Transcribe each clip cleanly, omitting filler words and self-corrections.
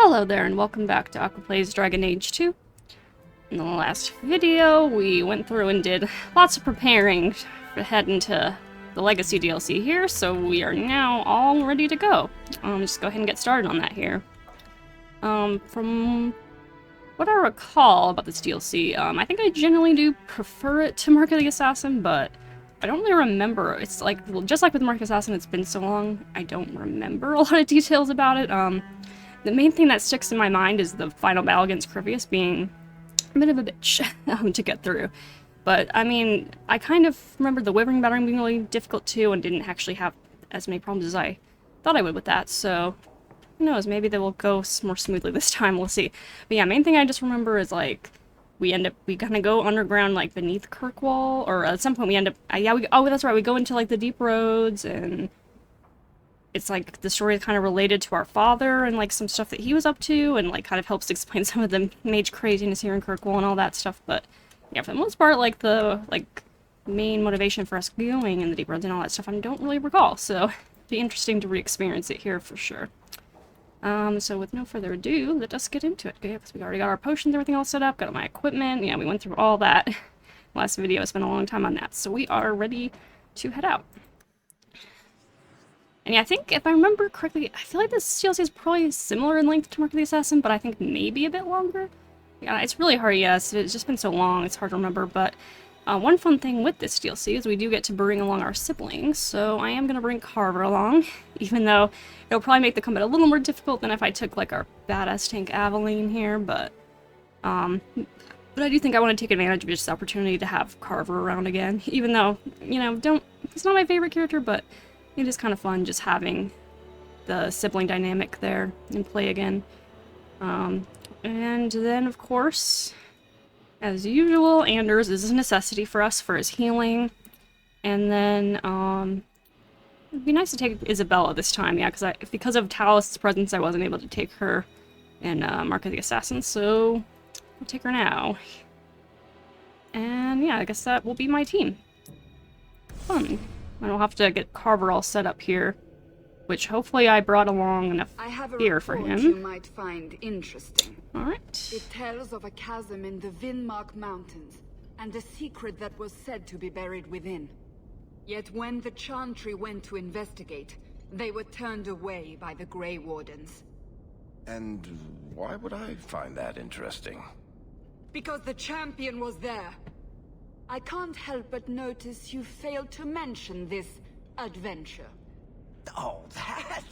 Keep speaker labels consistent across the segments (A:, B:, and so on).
A: Hello there and welcome back to Aqua Plays Dragon Age 2. In the last video, we went through and did lots of preparing to head into the Legacy DLC here, so we are now all ready to go. Just go ahead and get started on that here. From what I recall about this DLC, I think I generally do prefer it to Mark of the Assassin, but I don't really remember. It's like, well, just like with Mark of the Assassin, it's been so long, I don't remember a lot of details about it. The main thing that sticks in my mind is the final battle against Crazies being a bit of a bitch to get through. But, I mean, I kind of remember the Wyvern battering being really difficult too, and didn't actually have as many problems as I thought I would with that, so who knows, maybe they will go more smoothly this time, we'll see. But yeah, main thing I just remember is, like, we kind of go underground, like, beneath Kirkwall, or at some point we end up, oh, that's right, we go into, like, the deep roads, and it's like the story is kind of related to our father and like some stuff that he was up to, and like kind of helps explain some of the mage craziness here in Kirkwall and all that stuff. But yeah, for the most part, like the main motivation for us going in the deep roads and all that stuff, I don't really recall. So it'd be interesting to re-experience it here for sure. So with no further ado, let us get into it. Okay, because we already got our potions, everything all set up, got all my equipment. Yeah, we went through all that last video. I spent a long time on that, so we are ready to head out. And yeah, I think, if I remember correctly, I feel like this DLC is probably similar in length to Mark of the Assassin, but I think maybe a bit longer. Yeah, it's really hard, yes, it's just been so long, it's hard to remember, but one fun thing with this DLC is we do get to bring along our siblings, so I am going to bring Carver along, even though it'll probably make the combat a little more difficult than if I took, like, our badass tank Aveline here, but I do think I want to take advantage of this opportunity to have Carver around again, even though, you know, he's not my favorite character, but it is kind of fun just having the sibling dynamic there in play again. And then, of course, as usual, Anders is a necessity for us for his healing. And then, it'd be nice to take Isabella this time, yeah, because of Talos' presence, I wasn't able to take her in Mark of the Assassin, so I'll take her now. And yeah, I guess that will be my team. Fun. And we'll have to get Carver all set up here, which hopefully I brought along enough gear for him.
B: You might find interesting.
A: All right.
B: It tells of a chasm in the Vinmark Mountains, and a secret that was said to be buried within. Yet when the Chantry went to investigate, they were turned away by the Grey Wardens.
C: And why would I find that interesting?
B: Because the champion was there. I can't help but notice you failed to mention this adventure.
C: Oh, that?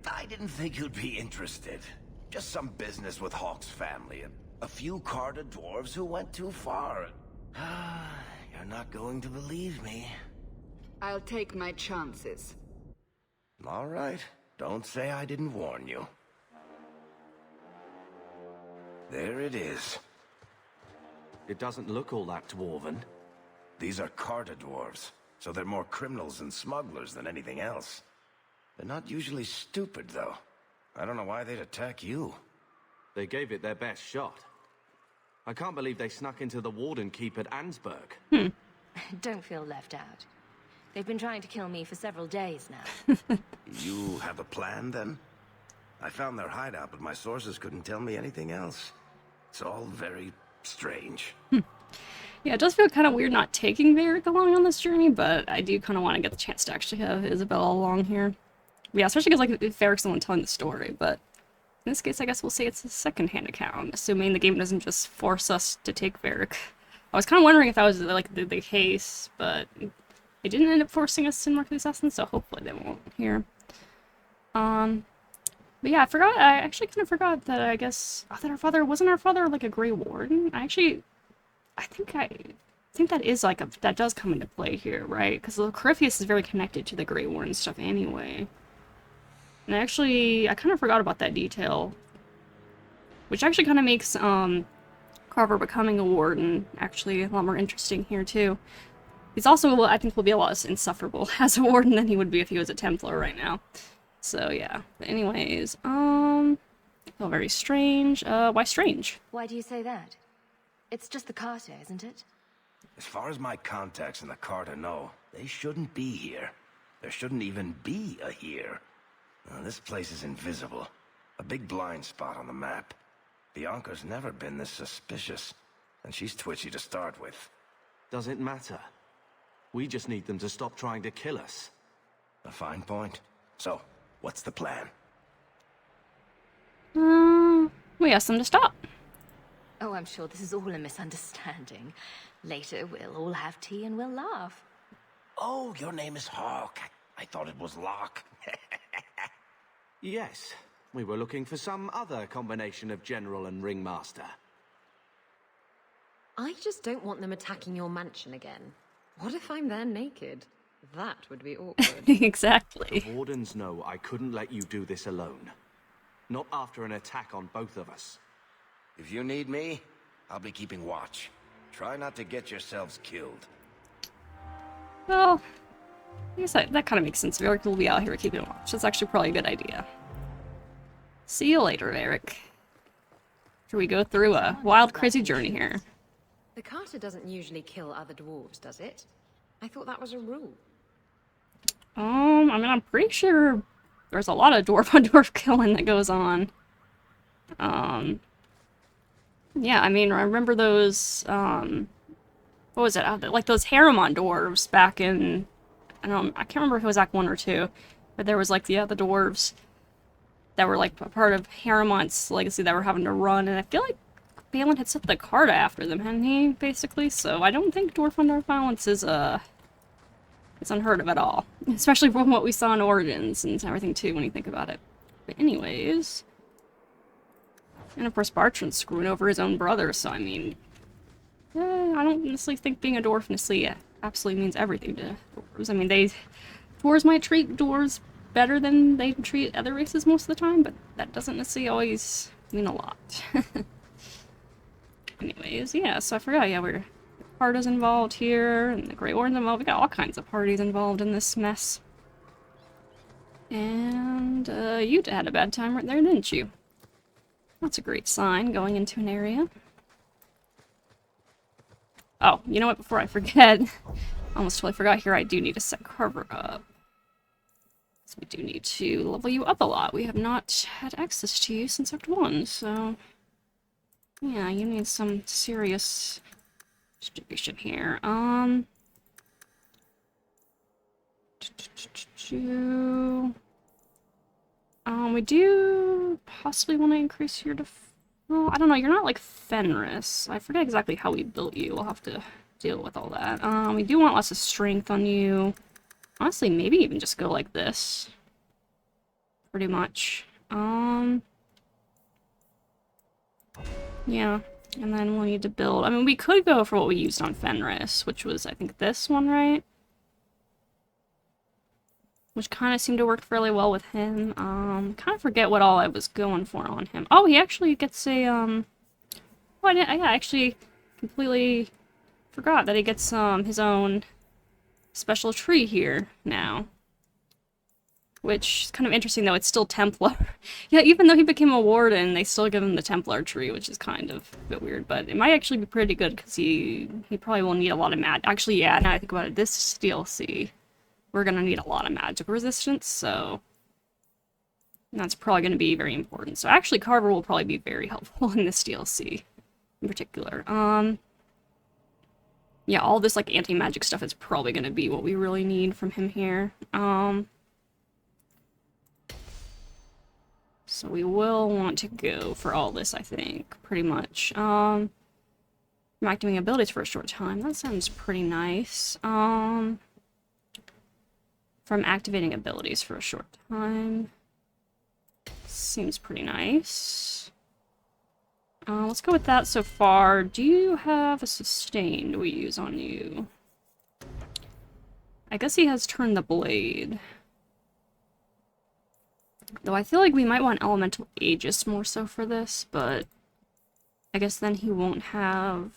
C: I didn't think you'd be interested. Just some business with Hawk's family, and a few Carta dwarves who went too far. You're not going to believe me.
B: I'll take my chances.
C: All right. Don't say I didn't warn you. There it is.
D: It doesn't look all that dwarven.
C: These are Carta dwarves, so they're more criminals and smugglers than anything else. They're not usually stupid, though. I don't know why they'd attack you.
D: They gave it their best shot. I can't believe they snuck into the Warden Keep at Ansburg.
E: Don't feel left out. They've been trying to kill me for several days now.
C: You have a plan, then? I found their hideout, but my sources couldn't tell me anything else. It's all very strange.
A: Yeah, it does feel kind of weird not taking Varric along on this journey, but I do kind of want to get the chance to actually have Isabella along here. Yeah, especially because, like, Varric's the one telling the story, but in this case, I guess we'll say it's a second-hand account, assuming the game doesn't just force us to take Varric. I was kind of wondering if that was, like, the case, but it didn't end up forcing us in Mark of the Assassin, so hopefully they won't here. But yeah, I actually kind of forgot that, I guess, that wasn't our father like a Grey Warden? I think that is like that does come into play here, right? Because Corypheus is very connected to the Grey Warden stuff anyway. And I kind of forgot about that detail. Which actually kind of makes, Carver becoming a Warden actually a lot more interesting here too. He's also, I think, will be a lot less insufferable as a Warden than he would be if he was a Templar right now. So, yeah. But anyways, feel very strange. Why strange?
E: Why do you say that? It's just the Carta, isn't it?
C: As far as my contacts in the Carta know, they shouldn't be here. There shouldn't even be a here. This place is invisible. A big blind spot on the map. Bianca's never been this suspicious, and she's twitchy to start with.
D: Does it matter? We just need them to stop trying to kill us.
C: A fine point. So, what's the plan?
A: We asked them to stop.
E: Oh, I'm sure this is all a misunderstanding. Later, we'll all have tea and we'll laugh.
C: Oh, your name is Hawk. I thought it was Locke.
D: Yes, we were looking for some other combination of general and ringmaster.
F: I just don't want them attacking your mansion again. What if I'm there naked? That would be awkward.
A: Exactly.
D: The Wardens know I couldn't let you do this alone. Not after an attack on both of us.
C: If you need me, I'll be keeping watch. Try not to get yourselves killed.
A: Well, I guess that kind of makes sense. Eric will be out here keeping watch. That's actually probably a good idea. See you later, Eric. After we go through a wild, crazy journey here.
F: The Carta doesn't usually kill other dwarves, does it? I thought that was a rule.
A: I mean, I'm pretty sure there's a lot of dwarf on dwarf killing that goes on. Yeah, I mean, I remember those, what was it? Like those Haremon dwarves back in, I can't remember if it was Act 1 or 2, but there was like, the dwarves that were like a part of Haremon's legacy that were having to run, and I feel like Balin had set the Carta after them, hadn't he, basically? So I don't think dwarf on dwarf violence is, it's unheard of at all. Especially from what we saw in Origins and everything, too, when you think about it. But anyways... And of course Bartrand's screwing over his own brother, so I mean... I don't necessarily think being a dwarf necessarily absolutely means everything to dwarves. I mean, dwarves might treat dwarves better than they treat other races most of the time, but that doesn't necessarily always mean a lot. Anyways, yeah, so I forgot, yeah, we're... Carta's involved here, and the Grey Orden's involved. We got all kinds of parties involved in this mess. And, you had a bad time right there, didn't you? That's a great sign, going into an area. Oh, you know what, before I forget, almost totally forgot here, I do need to set Carver up. So we do need to level you up a lot. We have not had access to you since Act 1, so... Yeah, you need some serious... distribution here. We do possibly want to increase your well, I don't know, you're not like Fenris. I forget exactly how we built you. We'll have to deal with all that. We do want lots of strength on you. Honestly, maybe even just go like this. Pretty much. Yeah. And then we'll need to build... I mean, we could go for what we used on Fenris, which was, I think, this one, right? Which kind of seemed to work fairly well with him. Kind of forget what all I was going for on him. Oh, he actually gets a, Oh, I actually completely forgot that he gets, his own special tree here now. Which is kind of interesting, though. It's still Templar. Yeah, even though he became a warden, they still give him the Templar tree, which is kind of a bit weird. But it might actually be pretty good, because he probably will need a lot of magic. Actually, yeah, now I think about it, this DLC, we're going to need a lot of magic resistance, so... that's probably going to be very important. So actually, Carver will probably be very helpful in this DLC, in particular. Yeah, all this, like, anti-magic stuff is probably going to be what we really need from him here. So we will want to go for all this, I think, pretty much. From activating abilities for a short time, that sounds pretty nice. From activating abilities for a short time, seems pretty nice. Let's go with that so far. Do you have a sustain we use on you? I guess he has turned the blade. Though I feel like we might want Elemental Aegis more so for this, but I guess then he won't have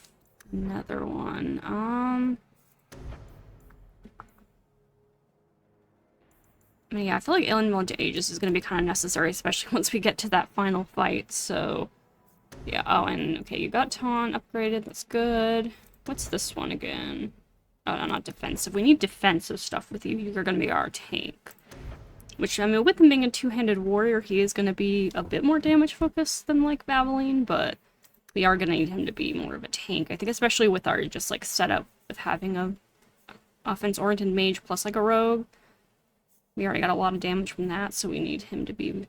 A: another one. I mean, yeah, I feel like Elemental Aegis is going to be kind of necessary, especially once we get to that final fight, so... yeah, oh, and, okay, you got Taunt upgraded, that's good. What's this one again? Oh, no, not defensive. We need defensive stuff with you. You're going to be our tank. Which, I mean, with him being a two-handed warrior, he is going to be a bit more damage focused than, like, Valvoline, but we are going to need him to be more of a tank. I think especially with our just, like, setup with having a offense-oriented mage plus, like, a rogue. We already got a lot of damage from that, so we need him to be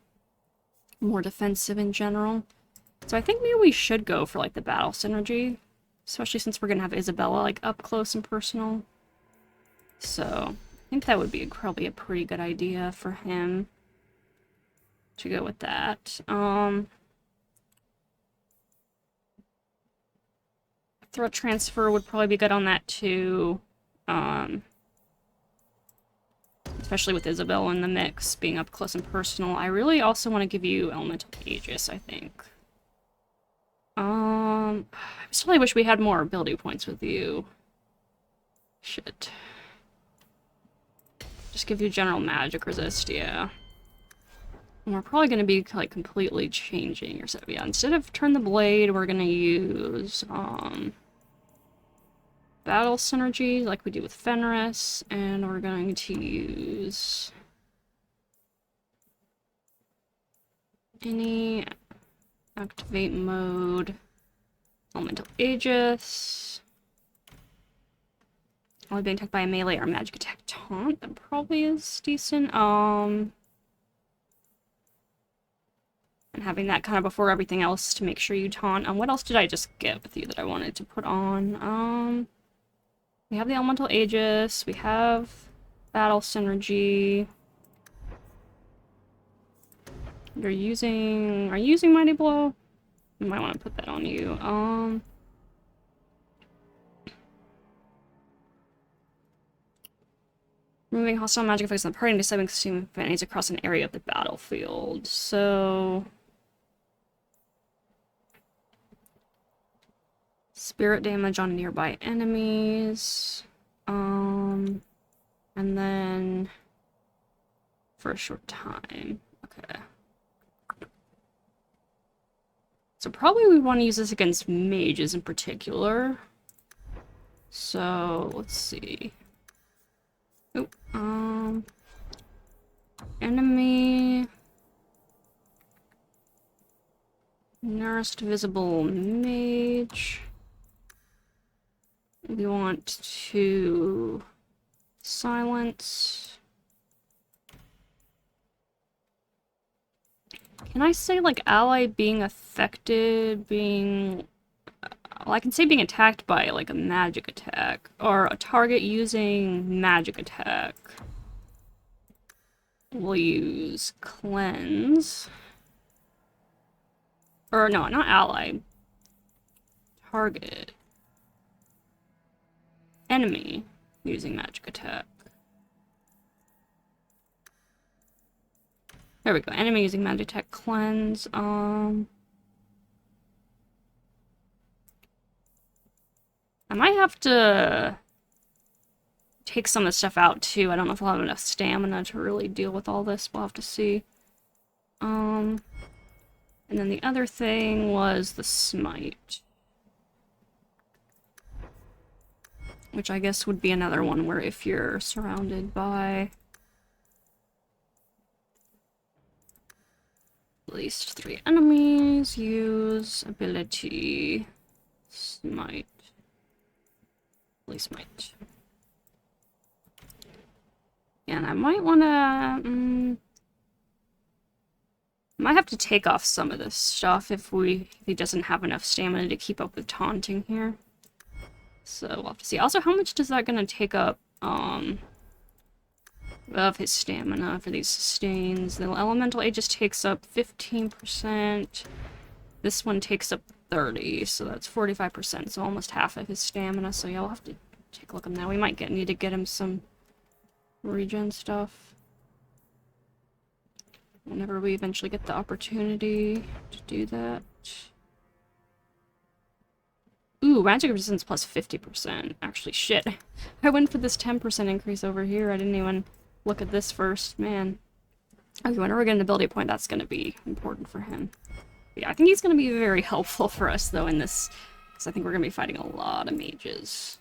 A: more defensive in general. So I think maybe we should go for, like, the battle synergy. Especially since we're going to have Isabella, like, up close and personal. So, I think that would be probably a pretty good idea for him to go with that. Threat transfer would probably be good on that, too. Especially with Isabella in the mix, being up close and personal. I really also want to give you Elemental Aegis, I think. I still really wish we had more ability points with you. Shit. Just give you general magic resist, yeah. And we're probably going to be, like, completely changing your setup. Yeah, instead of turn the blade, we're going to use, battle synergy, like we do with Fenris, and we're going to use any activate mode, Elemental Aegis. Only being attacked by a melee or magic attack taunt, that probably is decent. And having that kind of before everything else to make sure you taunt. What else did I just get with you that I wanted to put on? We have the Elemental Aegis, we have battle synergy. Are you using Mighty Blow? You might want to put that on you. Removing hostile magic effects on the party and disabling consume advantage across an area of the battlefield. So spirit damage on nearby enemies. And then for a short time. Okay. So probably we want to use this against mages in particular. So let's see. Oh, enemy nearest visible mage. We want to silence. Can I say, like, ally being affected, being... Well, I can say being attacked by, like, a magic attack, or a target using magic attack. We'll use cleanse. Or, no, not ally. Target. Enemy using magic attack. There we go. Enemy using magic attack, cleanse. I might have to take some of the stuff out too. I don't know if I'll have enough stamina to really deal with all this. We'll have to see. And then the other thing was the smite. Which I guess would be another one where if you're surrounded by at least 3 enemies, use ability smite. Smite. And I might wanna might have to take off some of this stuff if he doesn't have enough stamina to keep up with taunting here. So we'll have to see. Also, how much does that gonna take up of his stamina for these sustains? The elemental aegis takes up 15%. This one takes up 30, so that's 45%, so almost half of his stamina. So yeah, we'll have to take a look at that. We might need to get him some regen stuff whenever we eventually get the opportunity to do that. Ooh, magic resistance plus 50%. Actually, shit. I went for this 10% increase over here. I didn't even look at this first. Man. Okay, whenever we get an ability point, that's going to be important for him. Yeah, I think he's going to be very helpful for us, though, in this, because I think we're going to be fighting a lot of mages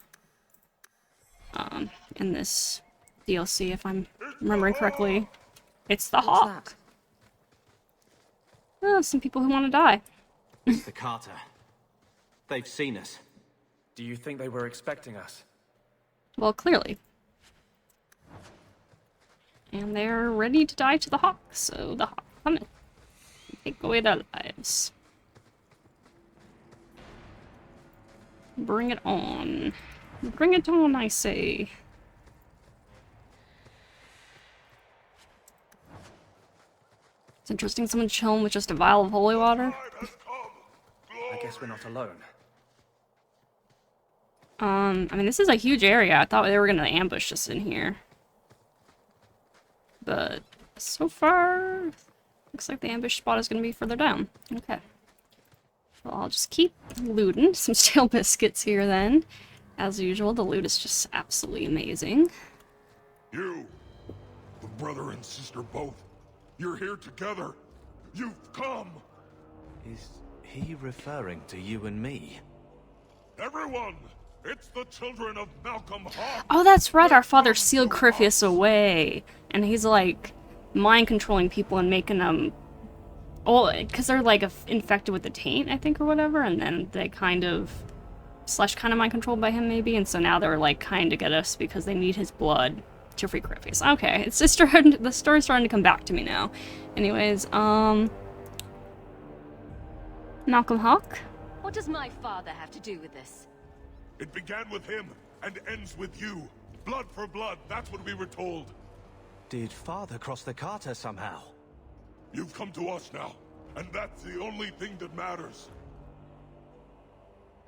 A: in this DLC, if I'm remembering correctly. It's the
F: What's
A: hawk.
F: that?
A: Oh, some people who want to die.
D: It's the Carta. They've seen us.
G: Do you think they were expecting us?
A: Well, clearly. And they're ready to die to the hawk, so the hawk coming. Take away their lives. Bring it on. Bring it on, I say. It's interesting someone chilling with just a vial of holy water.
G: I guess we're not alone.
A: I mean, this is a huge area. I thought they were gonna ambush us in here. But so far, looks like the ambush spot is gonna be further down. Okay. Well, I'll just keep looting some stale biscuits here then. As usual, the loot is just absolutely amazing.
H: You, the brother and sister both, you're here together. You've come.
D: Is he referring to you and me?
H: Everyone, it's the children of Malcolm Hawk.
A: Oh, that's right, our father sealed Cryphius away. And he's like mind controlling people and making them... Oh, because they're like infected with the taint, I think, or whatever. And then they kind of... kind of mind controlled by him, maybe. And so now they're like kind of get us because they need his blood to free Cryphius. Okay, it's just the story's starting to come back to me now. Anyways, Malcolm Hawk?
E: What does my father have to do with this?
H: It began with him and ends with you. Blood for blood, that's what we were told.
D: Did Father cross the Carta somehow?
H: You've come to us now, and that's the only thing that matters.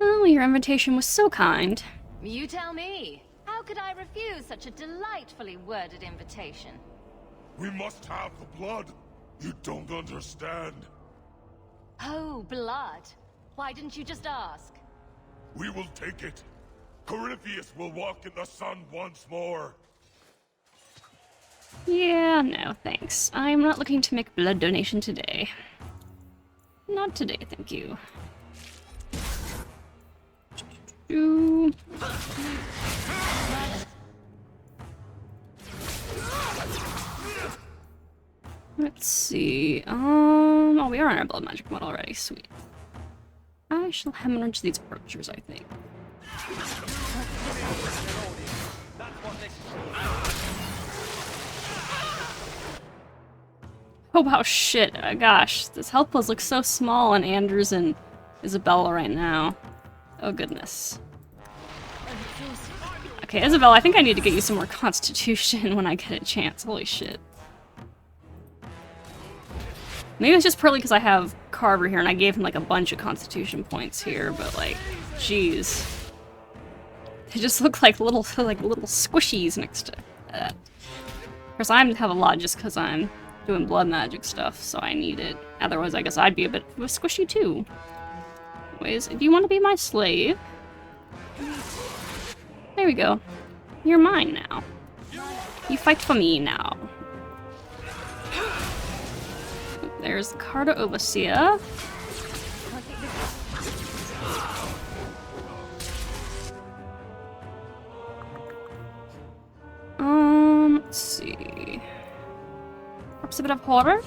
A: Oh, your invitation was so kind.
E: You tell me. How could I refuse such a delightfully worded invitation?
H: We must have the blood. You don't understand.
E: Oh, blood. Why didn't you just ask?
H: We will take it. Corypheus will walk in the sun once more.
A: Yeah, no, thanks. I'm not looking to make a blood donation today. Not today, thank you. Let's see. Oh, we are on our blood magic mod already. Sweet. I shall hemorrhage these archers, I think. Oh wow, shit. Gosh, this health pools look so small on Anders and Isabella right now. Oh goodness. Okay, Isabella, I think I need to get you some more constitution when I get a chance. Holy shit. Maybe it's just partly because I have Carver here and I gave him like a bunch of constitution points here, but like, jeez. They just look like little squishies next to that. Of course, I have a lot just because I'm doing blood magic stuff, so I need it. Otherwise, I guess I'd be a bit of a squishy too. Anyways, do you want to be my slave? There we go. You're mine now. You fight for me now. There's Carta Overseer. Let's see. Perhaps a bit of horror.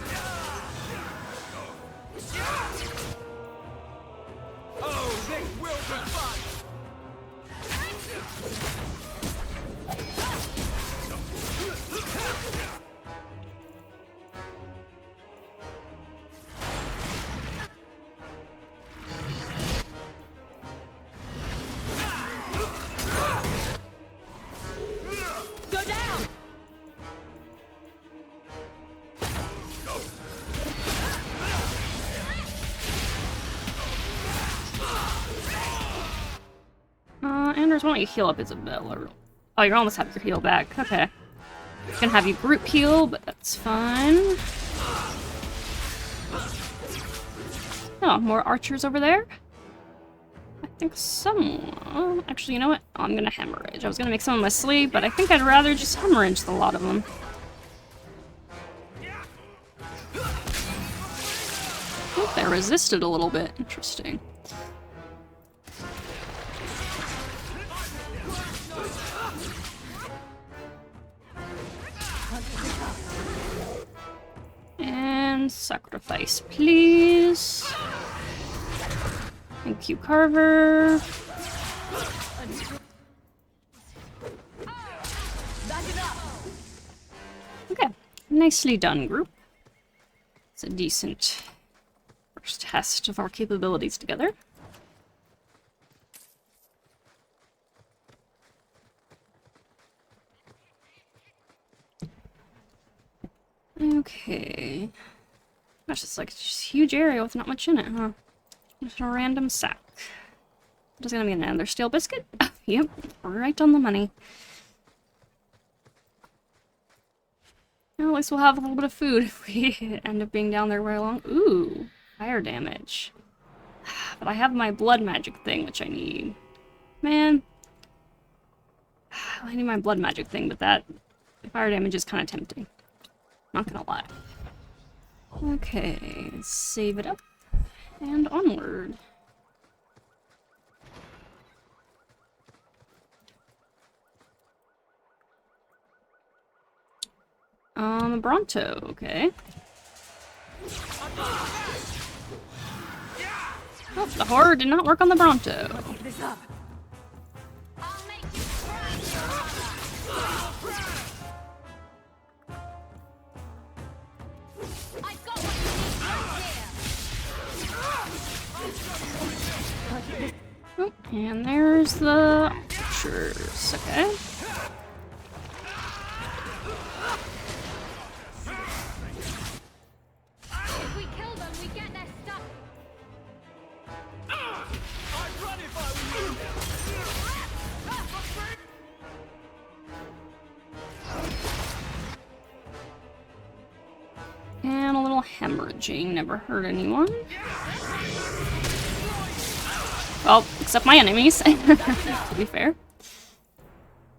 A: Anders, why don't you heal up Isabella? Oh, you almost have your heal back. Okay. Gonna have you group heal, but that's fine. Oh, more archers over there? I think some... actually, you know what? I'm gonna hemorrhage. I was gonna make some of my sleeve, but I think I'd rather just hemorrhage a lot of them. Oh, they resisted a little bit. Interesting. sacrifice, please. Thank you, Carver. Okay, nicely done, group. It's a decent first test of our capabilities together. Okay. Gosh, it's like just a huge area with not much in it, huh? Just a random sack. Just gonna be another steel biscuit? Yep, right on the money. Well, at least we'll have a little bit of food if we end up being down there very long. Ooh, fire damage. But I have my blood magic thing, which I need. Man. I need my blood magic thing, but that fire damage is kind of tempting. Not gonna lie. Okay, save it up. And onward. Bronto, okay. Oh, the horror did not work on the Bronto. Oh, and there's the pictures, okay.
E: If we kill them, we get their stuff.
A: And a little hemorrhaging, never hurt anyone. Well, except my enemies, to be fair.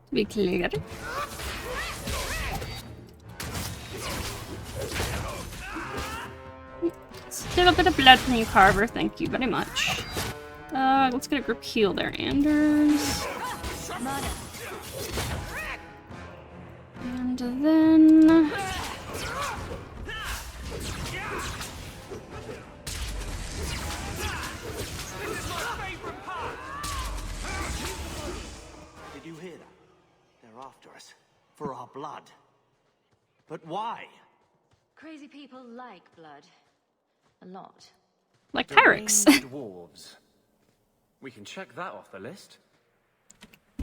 A: To be clear. Still a bit of blood from you, Carver. Thank you very much. Let's get a group heal there, Anders. And then...
D: Did you hear that? They're after us. For our blood. But why?
E: Crazy people like blood. A lot.
A: like
G: The
A: Kyrix.
G: winged dwarves. We can check that off the list.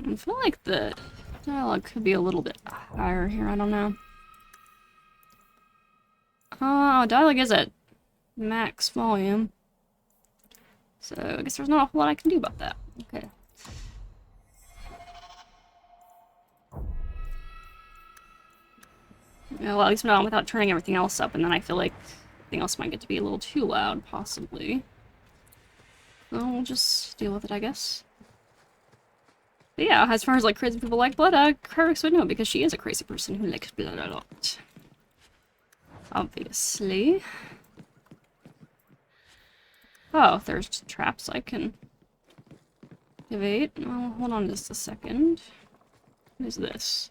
A: I feel like the dialogue could be a little bit higher here, I don't know. Oh, dialogue is at max volume. So I guess there's not a whole lot I can do about that. Okay. Yeah, well, at least not without turning everything else up, and then I feel like everything else might get to be a little too loud, possibly. So we'll just deal with it, I guess. But yeah, as far as like crazy people like blood, Kyrix would know because she is a crazy person who likes blood a lot. Obviously. Oh, there's traps I can activate. Well, hold on just a second. What is this?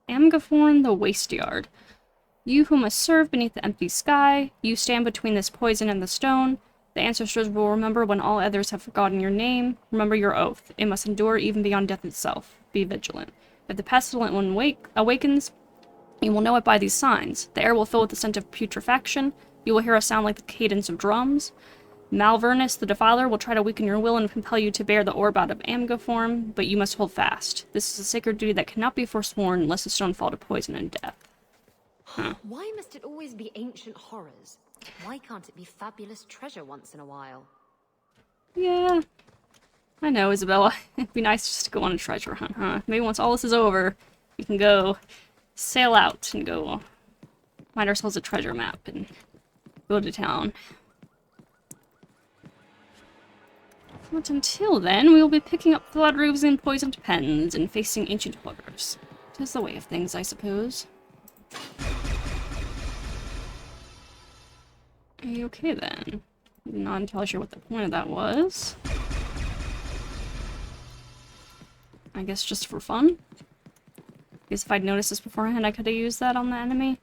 A: Amgathorn the Waste Yard. You who must serve beneath the empty sky, you stand between this poison and the stone. The ancestors will remember when all others have forgotten your name. Remember your oath. It must endure even beyond death itself. Be vigilant. If the pestilent one awakens, you will know it by these signs. The air will fill with the scent of putrefaction. You will hear a sound like the cadence of drums. Malvernus, the Defiler, will try to weaken your will and compel you to bear the orb out of Amgathorn, but you must hold fast. This is a sacred duty that cannot be forsworn unless the stone fall to poison and death. Huh.
F: Why must it always be ancient horrors? Why can't it be fabulous treasure once in a while?
A: Yeah. I know, Isabella. It'd be nice just to go on a treasure hunt, huh? Maybe once all this is over, we can go sail out and go find ourselves a treasure map and go to town. But until then, we will be picking up blood roofs and poisoned pens and facing ancient horrors. Tis the way of things, I suppose. Are you okay then? I'm not entirely sure what the point of that was. I guess just for fun? I guess if I'd noticed this beforehand, I could have used that on the enemy.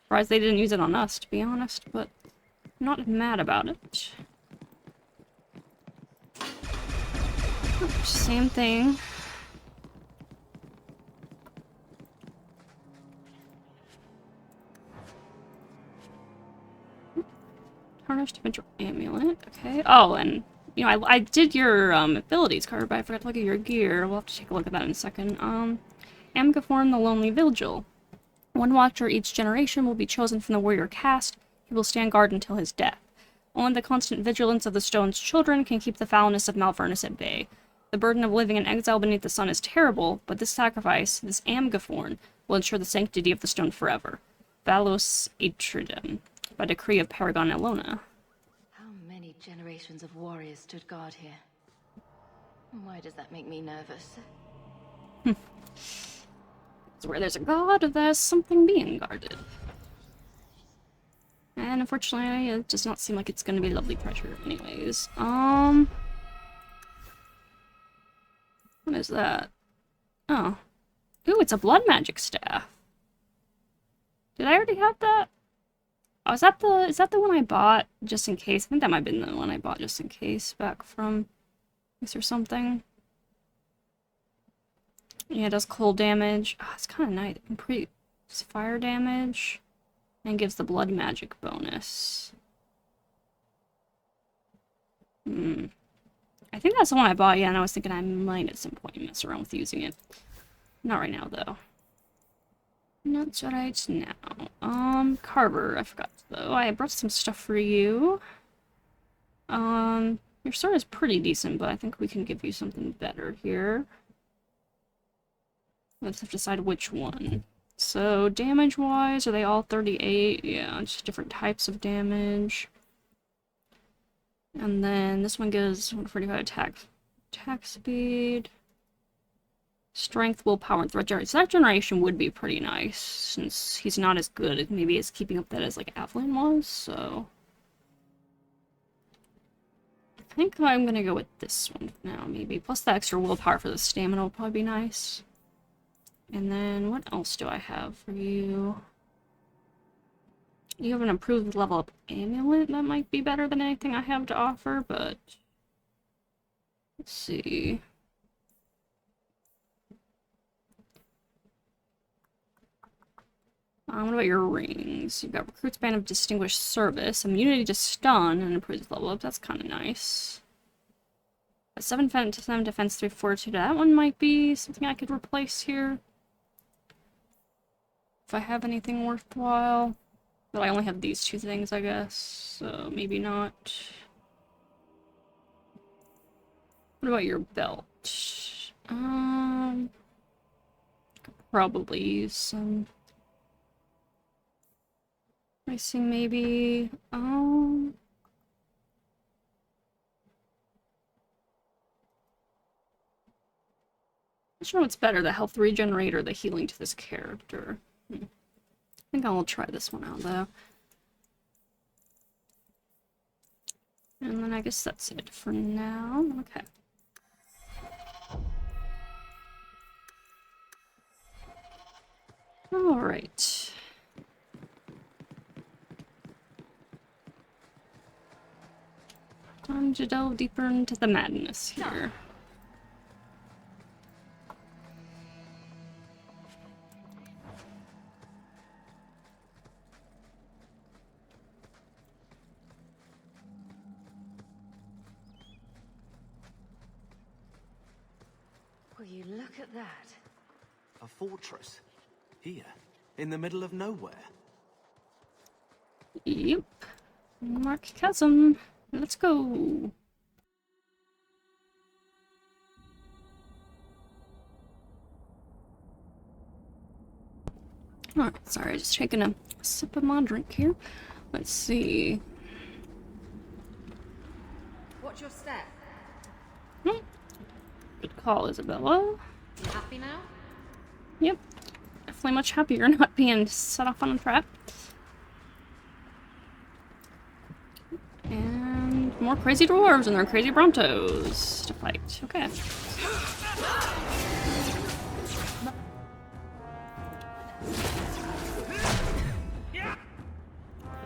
A: Surprised they didn't use it on us, to be honest, but I'm not mad about it. Same thing. Tarnished Adventure Amulet, okay. Oh, and, you know, I did your, abilities card, but I forgot to look at your gear. We'll have to take a look at that in a second. Amgaforn, the Lonely Vigil. One watcher each generation will be chosen from the warrior caste. He will stand guard until his death. Only the constant vigilance of the Stone's children can keep the foulness of Malvernus at bay. The burden of living in exile beneath the sun is terrible, but this sacrifice, this Amgaforn, will ensure the sanctity of the stone forever. Valos Atridum, by decree of Paragon Elona.
E: How many generations of warriors stood guard here? Why does that make me nervous?
A: It's where there's a god, there's something being guarded. And unfortunately, it does not seem like it's gonna be lovely treasure anyways. What is that? Oh. Ooh, it's a blood magic staff. Did I already have that? Oh, is that the one I bought just in case? I think that might have been the one I bought just in case back from this or something. Yeah, it does cold damage. Oh, it's kind of nice. It's fire damage. And gives the blood magic bonus. I think that's the one I bought, yeah, and I was thinking I might at some point mess around with using it. Not right now, though. Not right now. Carver, I forgot, though. I brought some stuff for you. Your sword is pretty decent, but I think we can give you something better here. Let's have to decide which one. So, damage-wise, are they all 38? Yeah, just different types of damage. And then this one gives 145 attack speed. Strength, willpower, and threat generation. So that generation would be pretty nice, since he's not as good at maybe as keeping up that as like Avalyn was, so... I think I'm gonna go with this one now, maybe. Plus the extra willpower for the stamina will probably be nice. And then, what else do I have for you? You have an improved level up amulet. That might be better than anything I have to offer, but... Let's see... what about your rings? You've got Recruit's Band of Distinguished Service, immunity to stun, and improves level up. That's kind of nice. A 7 defense, 3 fortitude. That one might be something I could replace here. If I have anything worthwhile. But I only have these two things, I guess. So maybe not. What about your belt? Could probably use some pricing, maybe. Which one what's better, the health regenerate or the healing to this character? I think I'll try this one out, though. And then I guess that's it for now. Okay. Alright. Time to delve deeper into the madness here.
E: Will you look at that?
D: A fortress? Here? In the middle of nowhere?
A: Yep. Mark Chasm. Let's go. Alright, sorry, just taking a sip of my drink here. Let's see.
F: What's your step?
A: Good call, Isabella.
F: You happy now?
A: Yep. Definitely much happier not being set off on a trap. And more crazy dwarves and their crazy Brontos to fight. Okay.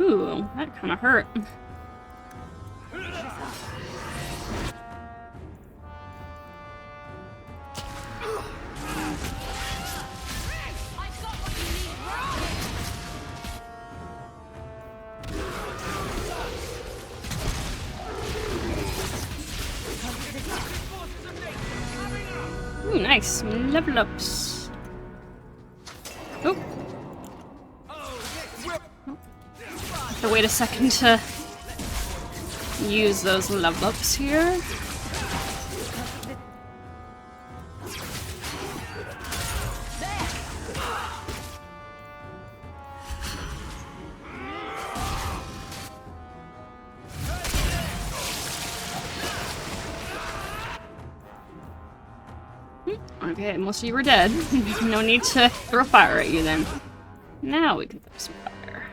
A: Ooh, that kind of hurt. Ooh, nice. Level ups. Oh. Have to wait a second to use those level ups here. Okay, most of you were dead. No need to throw fire at you then. Now we can throw some fire.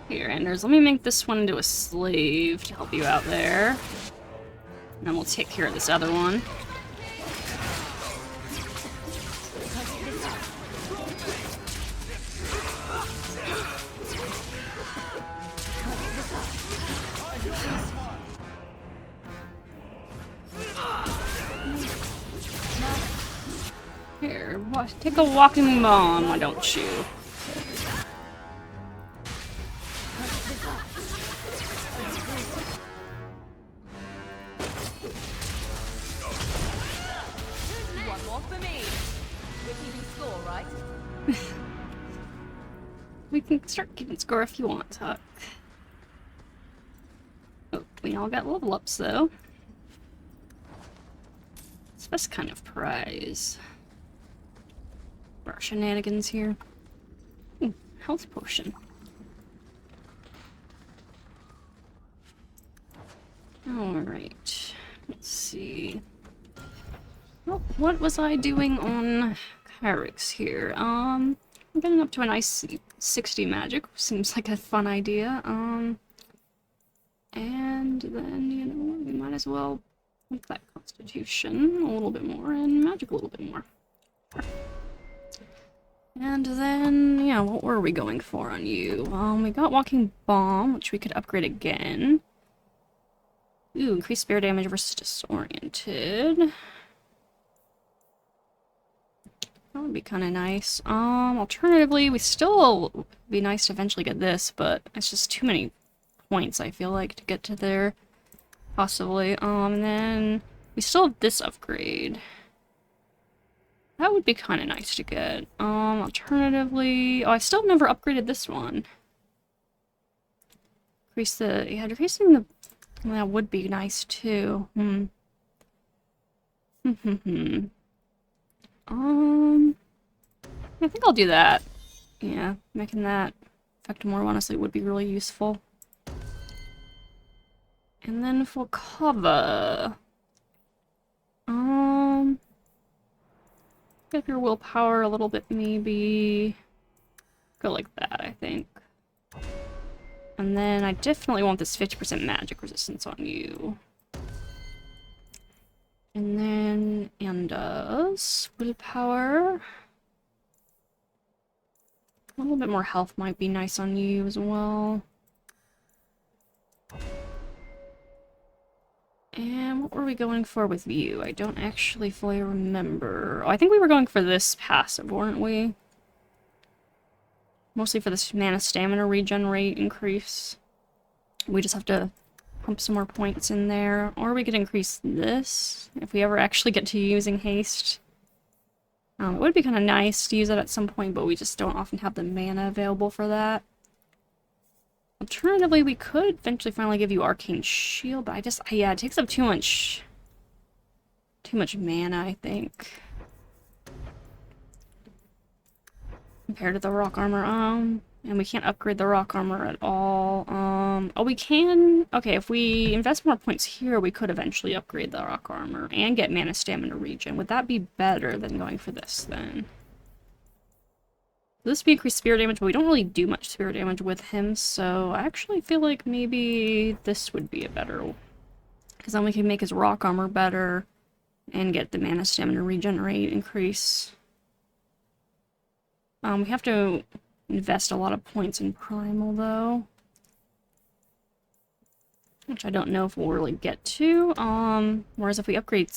A: Here, Anders, let me make this one into a slave to help you out there. And then we'll take care of this other one. Here, take a walking bomb, why don't you?
E: One more for me. We're keeping score, right?
A: We can start keeping score if you want, Tuck. Oh, we all got level ups though. It's the best kind of prize. Our shenanigans here. Ooh, health potion. Alright. Let's see. Well, what was I doing on Kyrix here? I'm getting up to a nice 60 magic. Seems like a fun idea. And then, you know, we might as well make that constitution a little bit more and magic a little bit more. And then, yeah, what were we going for on you? We got Walking Bomb, which we could upgrade again. Ooh, increased spear damage versus disoriented. That would be kind of nice. Alternatively, we still be nice to eventually get this, but it's just too many points, I feel like, to get to there. Possibly. And then we still have this upgrade. That would be kind of nice to get. Alternatively... Oh, I still never upgraded this one. Increase the... Yeah, increasing the... Well, that would be nice, too. I think I'll do that. Yeah, making that affect more, honestly, would be really useful. And then for cover... Get your willpower a little bit, maybe. Go like that, I think. And then I definitely want this 50% magic resistance on you. And then Anda's willpower. A little bit more health might be nice on you as well. And what were we going for with you? I don't actually fully remember. Oh, I think we were going for this passive, weren't we? Mostly for this mana stamina regen rate increase. We just have to pump some more points in there. Or we could increase this, if we ever actually get to using haste. It would be kind of nice to use it at some point, but we just don't often have the mana available for that. Alternatively, we could eventually finally give you Arcane Shield, but yeah, it takes up too much mana, I think. Compared to the rock armor, and we can't upgrade the rock armor at all. Oh, we can, okay, if we invest more points here, we could eventually upgrade the rock armor and get mana stamina regen. Would that be better than going for this, then? This would be increased spirit damage, but we don't really do much spirit damage with him, so I actually feel like maybe this would be a better... Because then we can make his rock armor better and get the mana stamina regenerate increase. We have to invest a lot of points in Primal, though. Which I don't know if we'll really get to. Whereas if we upgrade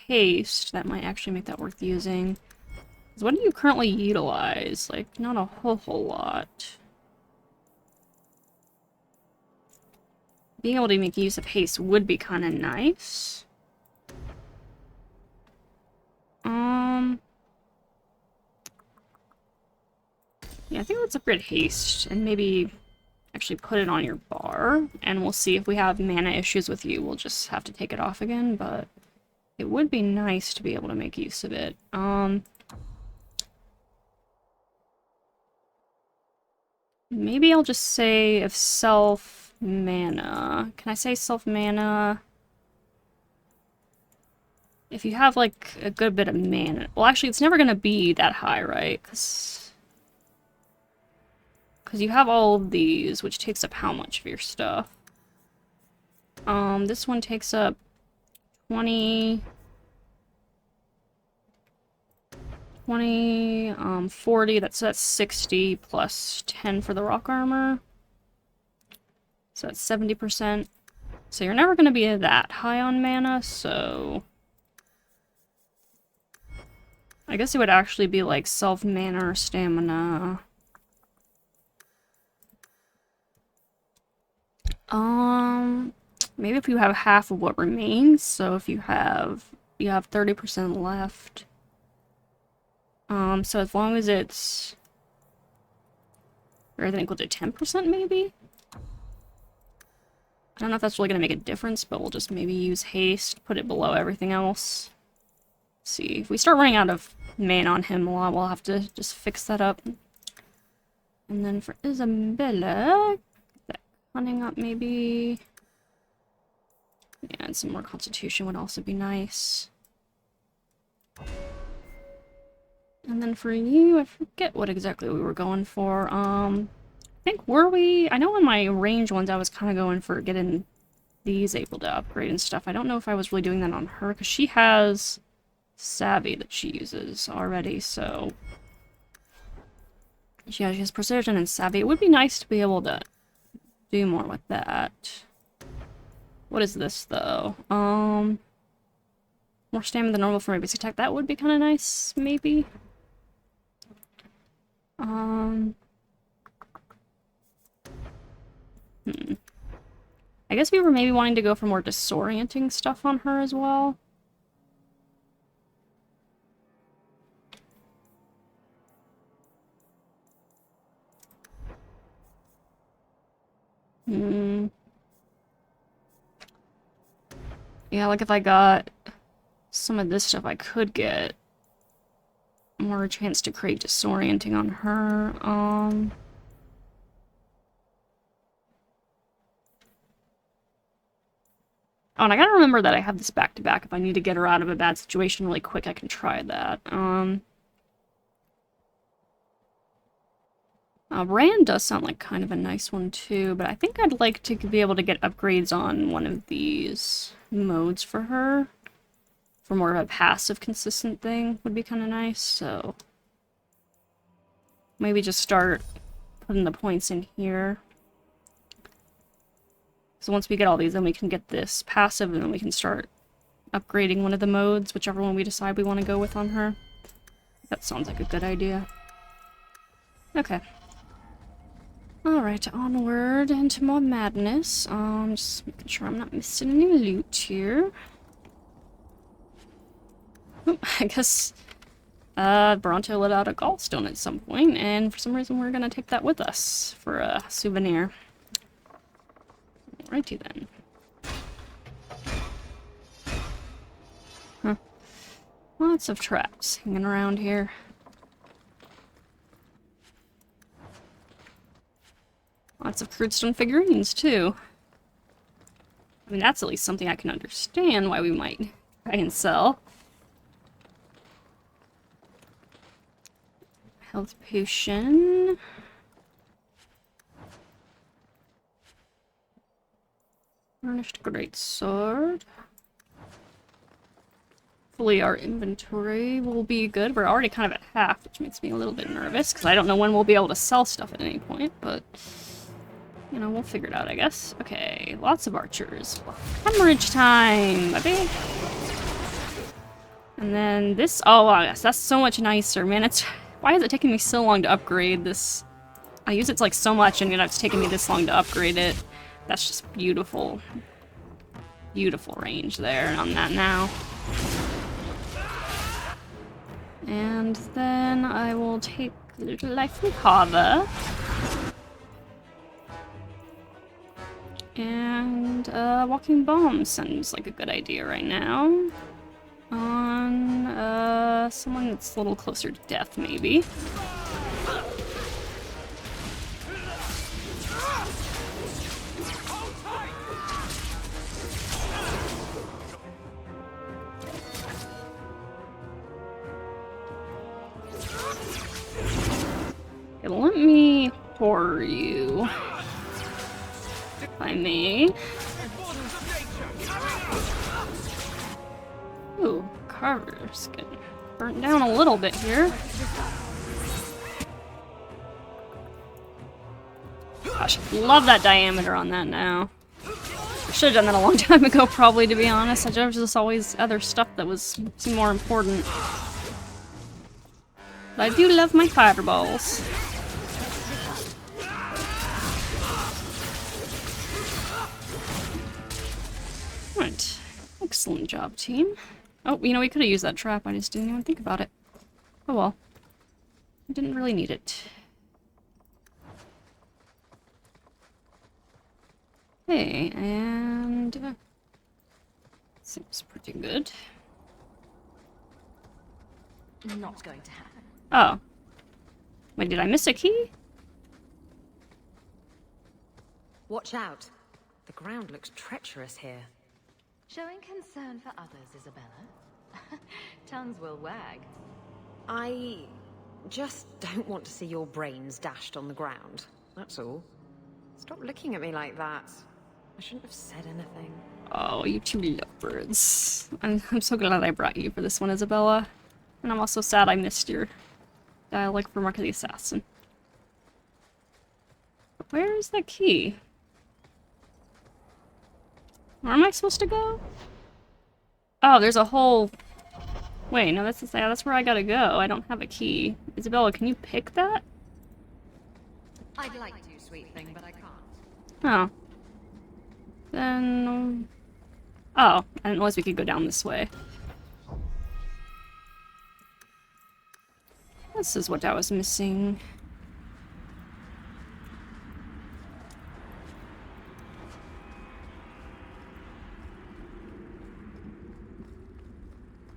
A: Haste, that might actually make that worth using. What do you currently utilize? Like, not a whole lot. Being able to make use of haste would be kind of nice. Yeah, I think let's upgrade haste and maybe actually put it on your bar. And we'll see if we have mana issues with you. We'll just have to take it off again, but it would be nice to be able to make use of it. Maybe I'll just say if self mana. Can I say self mana? If you have like a good bit of mana. Well, actually, it's never gonna be that high, right? Because you have all of these, which takes up how much of your stuff? This one takes up 20, 40, that's 60 plus 10 for the rock armor. So that's 70%. So you're never going to be that high on mana, so... I guess it would actually be like self-mana or stamina. Maybe if you have half of what remains, so if you have 30% left. So as long as it's greater than or equal to 10% maybe? I don't know if that's really going to make a difference, but we'll just maybe use haste, put it below everything else. Let's see, if we start running out of mana on him a lot, we'll have to just fix that up. And then for Isabella, get that cunning up maybe. Yeah, and some more constitution would also be nice. And then for you, I forget what exactly we were going for. I think, were we... I know in my range ones I was kind of going for getting these able to upgrade and stuff. I don't know if I was really doing that on her, because she has Savvy that she uses already, so... Yeah, she has Precision and Savvy. It would be nice to be able to do more with that. What is this, though? More stamina than normal for my basic attack. That would be kind of nice, maybe. I guess we were maybe wanting to go for more disorienting stuff on her as well. Yeah, like if I got some of this stuff, I could get more chance to create disorienting on her. Oh, and I gotta remember that I have this back-to-back. If I need to get her out of a bad situation really quick, I can try that. Rand does sound like kind of a nice one too, but I think I'd like to be able to get upgrades on one of these modes for her. For more of a passive consistent thing would be kind of nice, so... Maybe just start putting the points in here. So once we get all these, then we can get this passive, and then we can start upgrading one of the modes, whichever one we decide we want to go with on her. That sounds like a good idea. Okay. Alright, onward into more madness. Just making sure I'm not missing any loot here. Oh, I guess Bronto let out a gallstone at some point, and for some reason we're gonna take that with us for a souvenir. Alrighty then. Huh. Lots of traps hanging around here. Lots of crude stone figurines, too. I mean, that's at least something I can understand why we might try and sell. health potion. Burnished greatsword. Hopefully our inventory will be good. We're already kind of at half, which makes me a little bit nervous, because I don't know when we'll be able to sell stuff at any point, but... You know, we'll figure it out, I guess. Okay, lots of archers. Hemorrhage time, baby! And then this... Oh, wow, yes, that's so much nicer, man. It's... Why is it taking me so long to upgrade this? I use it like so much, and it's taking me this long to upgrade it. That's just beautiful. Beautiful range there on that now. And then I will take a little life from Carver. And walking bomb sounds like a good idea right now. On someone that's a little closer to death, maybe. Okay, let me horror you. If I may. Ooh, Carver's getting burnt down a little bit here. Gosh, love that diameter on that now. I should have done that a long time ago, probably, to be honest. There was just always other stuff that seemed more important. But I do love my fireballs. Right. Excellent job, team. Oh, you know, we could have used that trap. I just didn't even think about it. Oh well. I didn't really need it. Okay, and... seems pretty good.
E: Not going to happen.
A: Oh. Wait, did I miss a key?
F: Watch out. The ground looks treacherous here.
E: Showing concern for others, Isabella. Tongues will wag.
F: I just don't want to see your brains dashed on the ground. That's all. Stop looking at me like that. I shouldn't have said anything.
A: Oh, you two lovebirds. I'm so glad I brought you for this one, Isabella. And I'm also sad I missed your dialogue for Mark of the Assassin. Where is that key? Where am I supposed to go? Oh, there's a whole... Wait, no, that's where I gotta go. I don't have a key. Isabella, can you pick that?
F: I'd like to, sweet thing, but I can't.
A: Oh. Then... Oh, I didn't realize we could go down this way. This is what I was missing.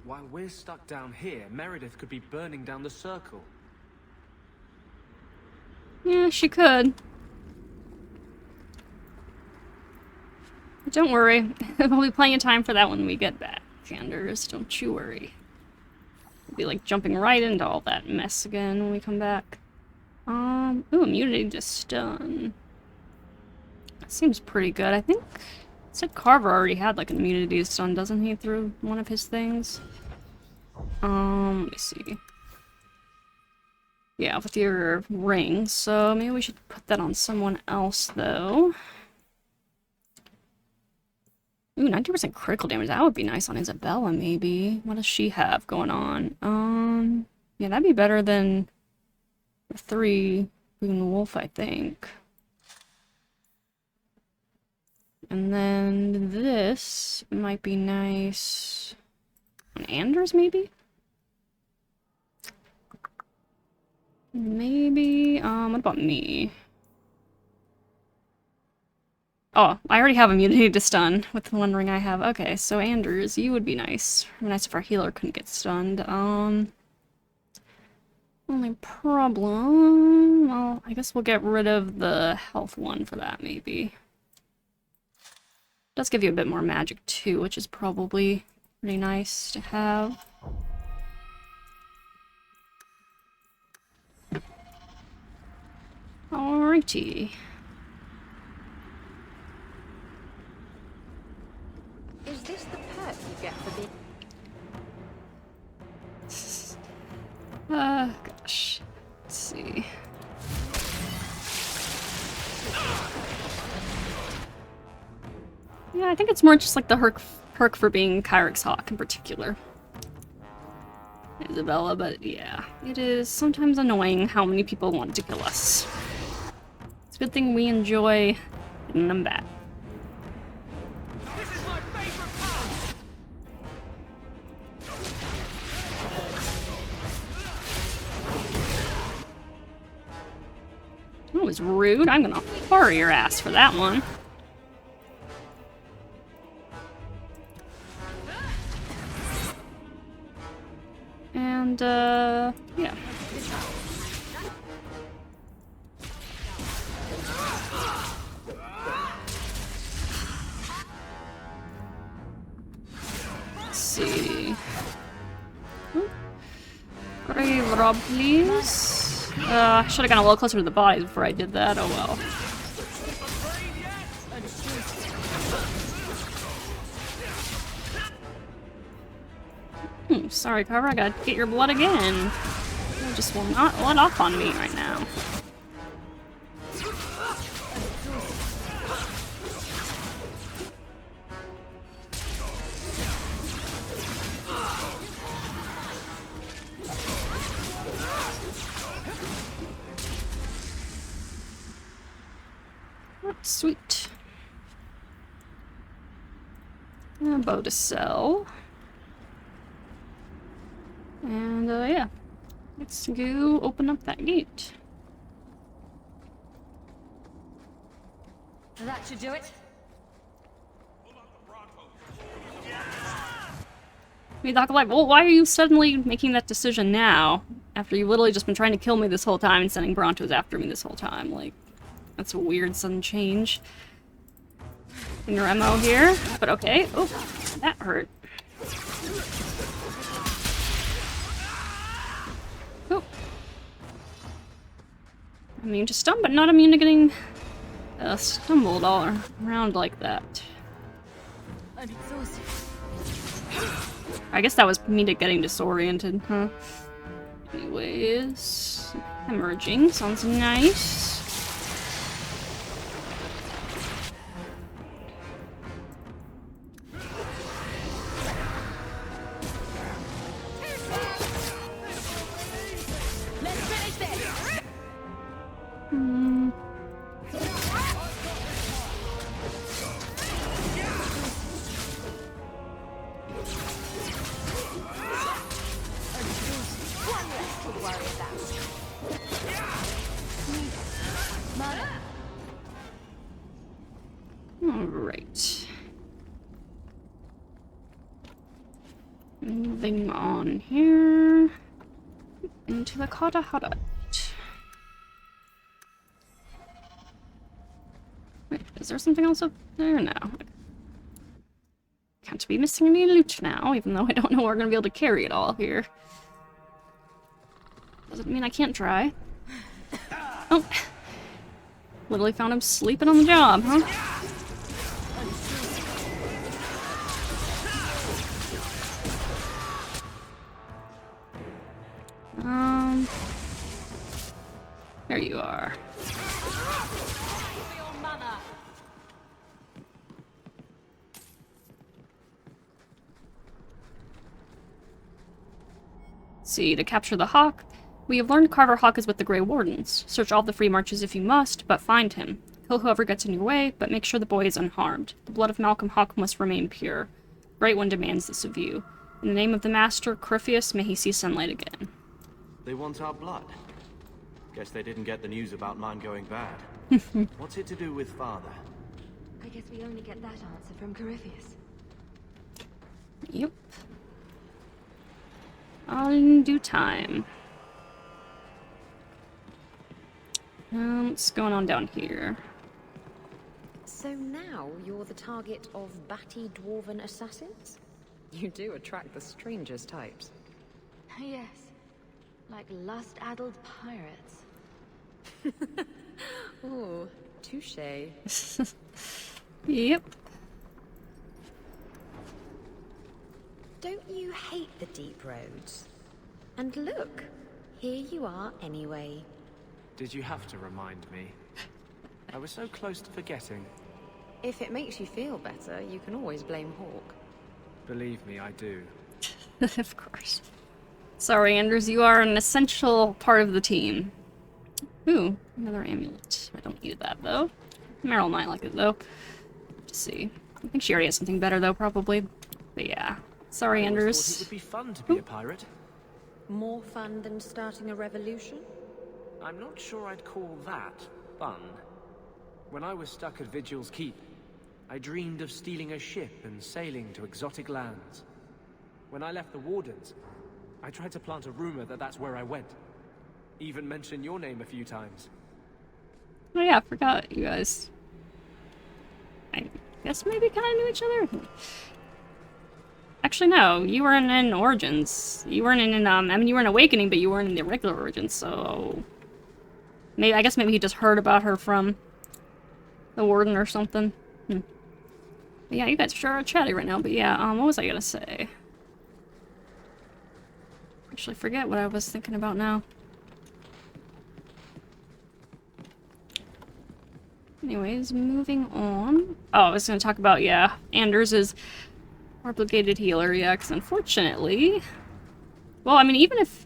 G: While we're stuck down here, Meredith could be burning down the circle.
A: Yeah, she could. But don't worry. We'll be plenty of time for that when we get back, Sanders. Don't you worry. We'll be like jumping right into all that mess again when we come back. Ooh, immunity to stun. That seems pretty good. I think it said Carver already had like an immunity to stun, doesn't he, through one of his things? Let me see. Yeah, with your ring, so maybe we should put that on someone else, though. Ooh, 90% critical damage. That would be nice on Isabella, maybe. What does she have going on? Yeah, that'd be better than the 3 Boon Wolf, I think. And then this might be nice on Anders, maybe? Maybe, what about me? Oh, I already have immunity to stun with the one ring I have. Okay, so Anders, you would be nice. It would be nice if our healer couldn't get stunned. Only problem... Well, I guess we'll get rid of the health one for that, maybe. Does give you a bit more magic, too, which is probably pretty nice to have. Alrighty.
F: Is this the perk you get for being...
A: Gosh. Let's see. Yeah, I think it's more just like the perk for being Kyrix Hawk in particular. Isabella, but yeah, it is sometimes annoying how many people want to kill us. It's a good thing we enjoy getting them back.
G: This is my favorite part!
A: That was rude. I'm gonna fire your ass for that one. And, yeah. Let's see. Grave rob, please. I should have gone a little closer to the bodies before I did that. Oh well. Sorry, Carver, I gotta get your blood again. You just will not let off on me right now. Oh, sweet. A bow to sell. And, yeah. Let's go open up that gate.
F: That should do it.
A: Doc, like, well, why are you suddenly making that decision now? After you've literally just been trying to kill me this whole time and sending Brontos after me this whole time. Like, that's a weird sudden change in your MO here. But okay. Oh, that hurt. Oh. Immune to stun, but not immune to getting stumbled all around like that.
E: I'm exhausted.
A: I guess that was me getting disoriented, huh? Anyways, emerging sounds nice.
E: Let's finish this! One less to worry about.
A: Alright. Moving on here. Into the Carta hut. Wait, is there something else up there? No. Can't be missing any loot now, even though I don't know we're gonna be able to carry it all here. Doesn't mean I can't try. Oh. Literally found him sleeping on the job, huh? There you are. See, to capture the Hawk, we have learned Carver Hawk is with the Grey Wardens. Search all the free marches if you must, but find him. Kill whoever gets in your way, but make sure the boy is unharmed. The blood of Malcolm Hawk must remain pure. Great One demands this of you. In the name of the Master, Corypheus, may he see sunlight again.
D: They want our blood. Guess they didn't get the news about mine going bad. What's it to do with father?
E: I guess we only get that answer from Corypheus.
A: Yep. All in due time. What's going on down here?
F: So now you're the target of batty dwarven assassins? You do attract the strangest types.
E: Yes. Like lust-addled pirates.
F: Oh, touche.
A: Yep.
F: Don't you hate the deep roads? And look, here you are anyway.
G: Did you have to remind me? I was so close to forgetting.
F: If it makes you feel better, you can always blame Hawk.
G: Believe me, I do.
A: Of course. Sorry, Anders, you are an essential part of the team. Ooh, another amulet. I don't need that, though. Meryl might like it, though. Let's see. I think she already has something better, though, probably. But yeah. Sorry,
G: I always
A: Anders.
G: thought it would be fun to be a pirate.
F: More fun than starting a revolution?
G: I'm not sure I'd call that fun. When I was stuck at Vigil's Keep, I dreamed of stealing a ship and sailing to exotic lands. When I left the Wardens, I tried to plant a rumor that that's where I went. Even mentioned your name a few times.
A: Oh yeah, I forgot you guys. I guess maybe kind of knew each other? Actually, no. You weren't in Origins. You weren't in, I mean, you were in Awakening, but you weren't in the regular Origins, so... Maybe, I guess maybe he just heard about her from the Warden or something. But yeah, you guys sure are chatty right now, but yeah, what was I gonna say? Actually forget what I was thinking about now. Anyways, moving on. Oh, I was gonna talk about, yeah, Anders is obligated healer, yeah, because unfortunately... Well, I mean, even if...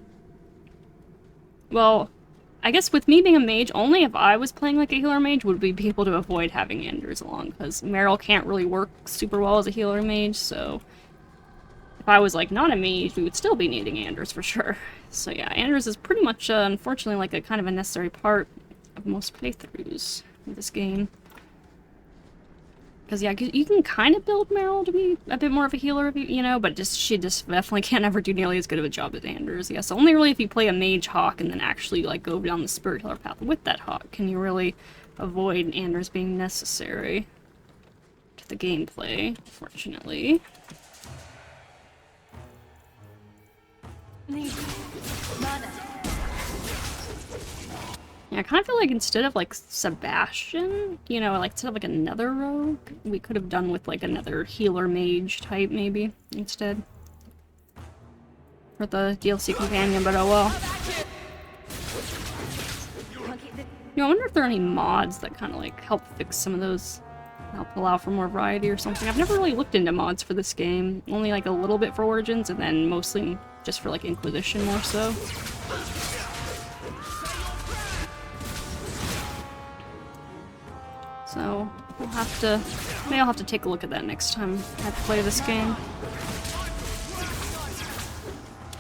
A: Well, I guess with me being a mage, only if I was playing like a healer mage would we be able to avoid having Anders along, because Meryl can't really work super well as a healer mage, so... If I was, like, not a mage, we would still be needing Anders for sure. So yeah, Anders is pretty much, unfortunately, like a kind of a necessary part of most playthroughs of this game. Because, yeah, you can kind of build Meryl to be a bit more of a healer, you know, but she just definitely can't ever do nearly as good of a job as Anders. Yeah, so only really if you play a mage Hawk and then actually, like, go down the spirit healer path with that Hawk can you really avoid Anders being necessary to the gameplay, fortunately. Yeah, I kind of feel like instead of, like, Sebastian, you know, like, instead of, like, another rogue, we could have done with, like, another healer mage type, maybe, instead. For the DLC companion, but oh well. You know, I wonder if there are any mods that kind of, like, help fix some of those, help allow for more variety or something. I've never really looked into mods for this game. Only, like, a little bit for Origins, and then mostly just for, like, Inquisition more so. So, we'll have to... Maybe I'll have to take a look at that next time I play this game.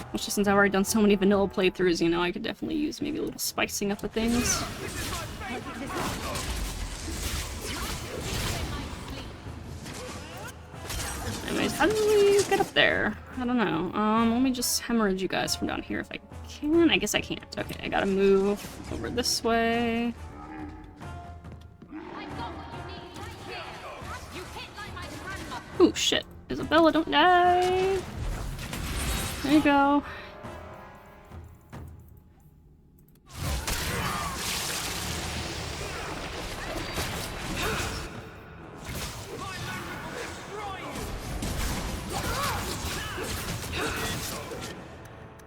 A: Especially since I've already done so many vanilla playthroughs, you know, I could definitely use maybe a little spicing up of things. Anyways, how do we get up there? I don't know. Let me just hemorrhage you guys from down here if I can. I guess I can't. Okay, I gotta move over this way. Ooh, shit. Isabella, don't die! There you go.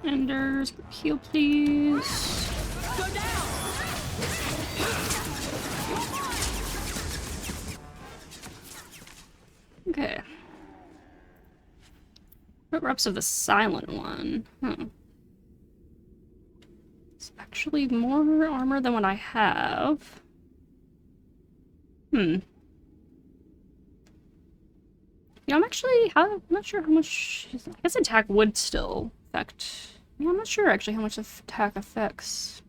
A: Anders, heal please. Okay. Reps of the Silent One. It's actually more armor than what I have. You know, I'm not sure how much... I guess attack would still affect... Yeah, I'm not sure actually how much attack affects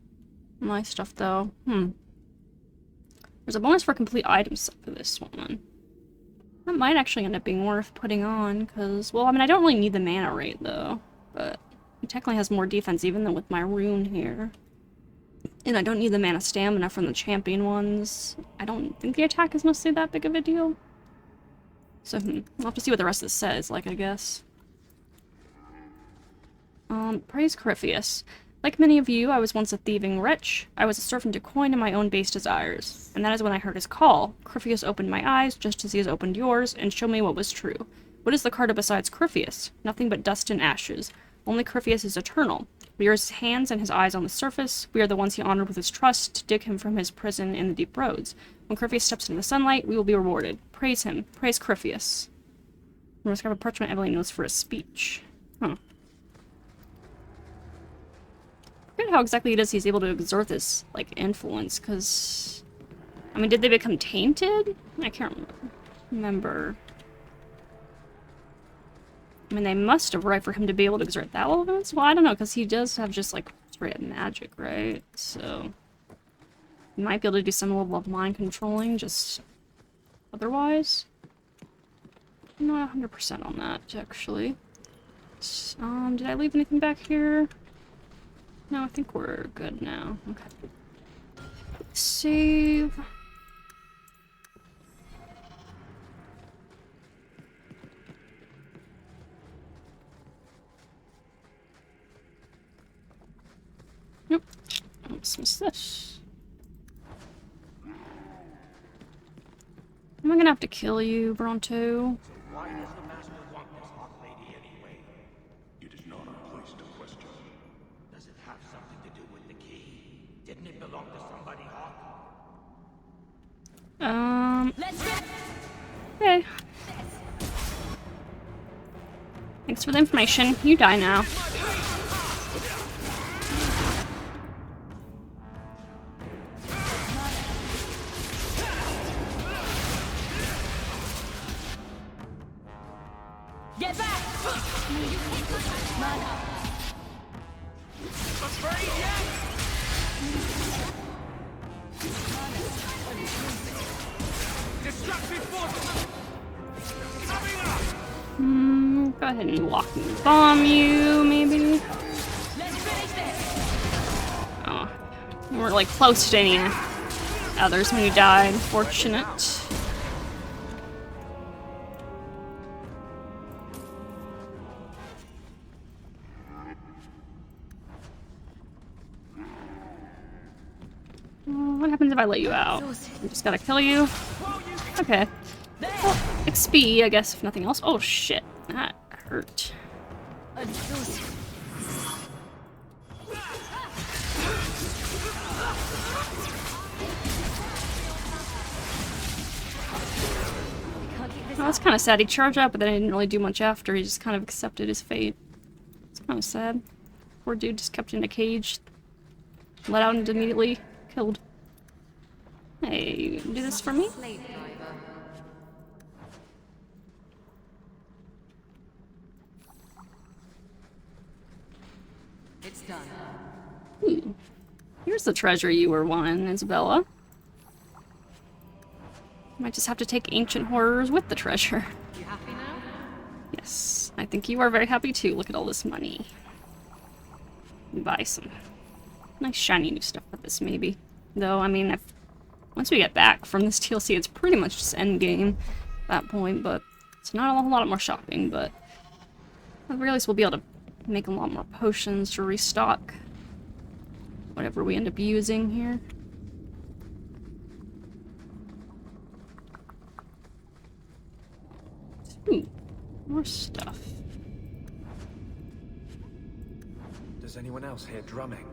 A: my stuff though. There's a bonus for complete items for this one. That might actually end up being worth putting on, because, well, I mean, I don't really need the mana rate, though, but it technically has more defense even than with my rune here. And I don't need the mana stamina from the champion ones. I don't think the attack is mostly that big of a deal. So, we'll have to see what the rest of this says, like, I guess. Praise Corypheus. Like many of you, I was once a thieving wretch. I was a servant to coin and my own base desires. And that is when I heard his call. Cryphius opened my eyes, just as he has opened yours, and showed me what was true. What is the Carta besides Cryphius? Nothing but dust and ashes. Only Cryphius is eternal. We are his hands and his eyes on the surface. We are the ones he honored with his trust to dig him from his prison in the deep roads. When Cryphius steps into the sunlight, we will be rewarded. Praise him. Praise Cryphius. We'll discover parchment Evelyn knows for his speech. Huh. I forget how exactly it is he's able to exert this, like, influence, because... I mean, did they become tainted? I can't remember. I mean, they must have, right, for him to be able to exert that level of influence? Well, I don't know, because he does have just, like, straight magic, right? So... he might be able to do some level of mind controlling, just... otherwise. I'm not 100% on that, actually. Did I leave anything back here? No, I think we're good now. Okay. Save. Nope. Let's miss this. Am I gonna have to kill you, Bronto?
H: Why does the master want this hot lady anyway? It is not our place to question. Does it have something to do with the key? Didn't it belong to somebody hot?
A: Okay. Thanks for the information. You die now.
E: Get back!
A: Go ahead and walk and bomb you, maybe. Oh, you weren't like close to any others when you died. Fortunate. What happens if I let you out? I just gotta kill you? Okay. Well, XP, I guess, if nothing else. Oh shit, that hurt. Well, that's kind of sad. He charged up, but then he didn't really do much after. He just kind of accepted his fate. It's kind of sad. Poor dude just kept in a cage, let out and immediately killed. Hey, you do this for me?
B: It's done.
A: Here's the treasure you were wanting, Isabella. Might just have to take ancient horrors with the treasure.
B: You happy now?
A: Yes, I think you are very happy too. Look at all this money. Buy some nice shiny new stuff with this, maybe. Though, I mean, once we get back from this TLC, it's pretty much just endgame at that point, but it's not a whole lot more shopping, but at the very least we'll be able to make a lot more potions to restock whatever we end up using here. Ooh, more stuff.
G: Does anyone else hear drumming?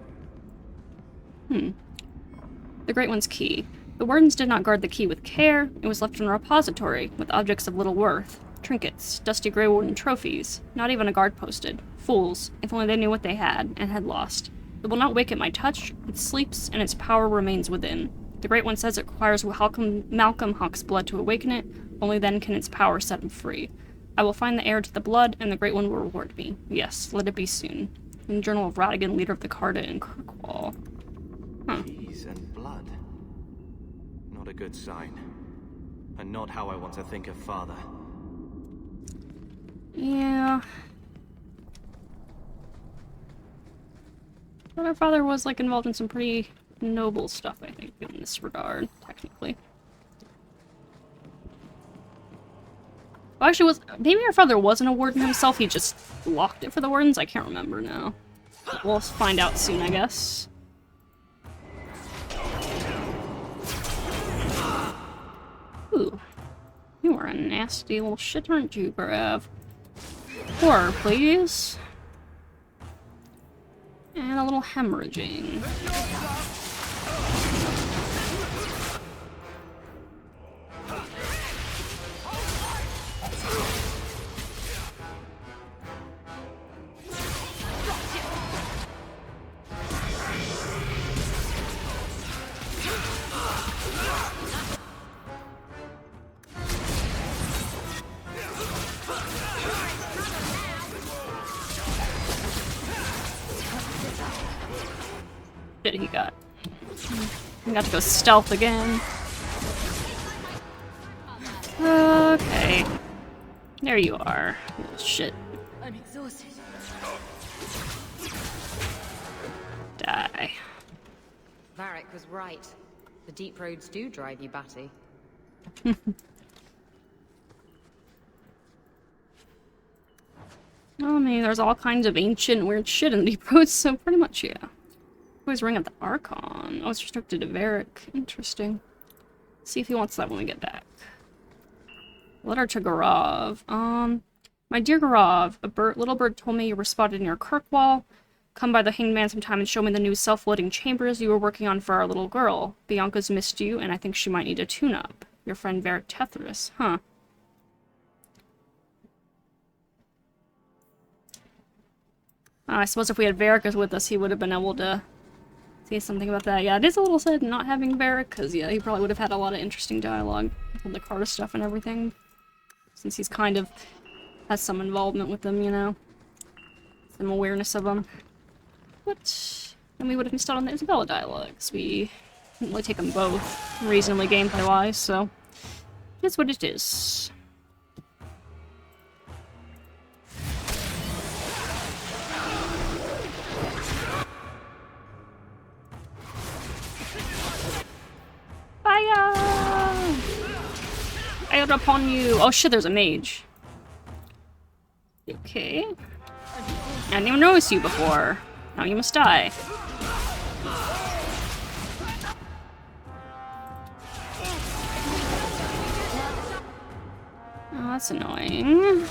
A: The Great One's key. The wardens did not guard the key with care. It was left in a repository with objects of little worth. Trinkets, dusty grey wooden trophies. Not even a guard posted. Fools. If only they knew what they had, and had lost. It will not wake at my touch. It sleeps, and its power remains within. The Great One says it requires Malcolm Hawk's blood to awaken it. Only then can its power set him free. I will find the heir to the blood, and the Great One will reward me. Yes, let it be soon. In the Journal of Radigan, leader of the Carta in Kirkwall. Huh.
D: Keys and blood. Not a good sign. And not how I want to think of Father.
A: Yeah. But our father was, like, involved in some pretty noble stuff, I think, in this regard, technically. Well, actually, maybe our father wasn't a warden himself, he just locked it for the wardens? I can't remember now. We'll find out soon, I guess. Ooh. You are a nasty little shit, aren't you, Brav? Horror, please. And a little hemorrhaging. Shit, he got. We got to go stealth again. Okay. There you are. Oh, shit.
E: I'm exhausted.
A: Die.
F: Varric was right. The deep roads do drive you batty.
A: I mean, there's all kinds of ancient weird shit in Deep Roads, so pretty much, yeah. Always ring up the Archon. Oh, it's restricted to Varric. Interesting. See if he wants that when we get back. Letter to Garov. My dear Garov, little bird told me you were spotted near Kirkwall. Come by the Hanged Man sometime and show me the new self-loading chambers you were working on for our little girl. Bianca's missed you, and I think she might need a tune-up. Your friend Varric Tethris, huh? I suppose if we had Varric with us, he would have been able to say something about that. Yeah, it is a little sad not having Varric, because, yeah, he probably would have had a lot of interesting dialogue with the Carta stuff and everything. Since he's kind of has some involvement with them, you know. Some awareness of them. But then we would have missed out on the Isabella dialogues. We didn't really take them both reasonably gameplay-wise, so it's what it is. Fire! Fire upon you! Oh shit, there's a mage. Okay. I didn't even notice you before. Now you must die. Oh, that's annoying.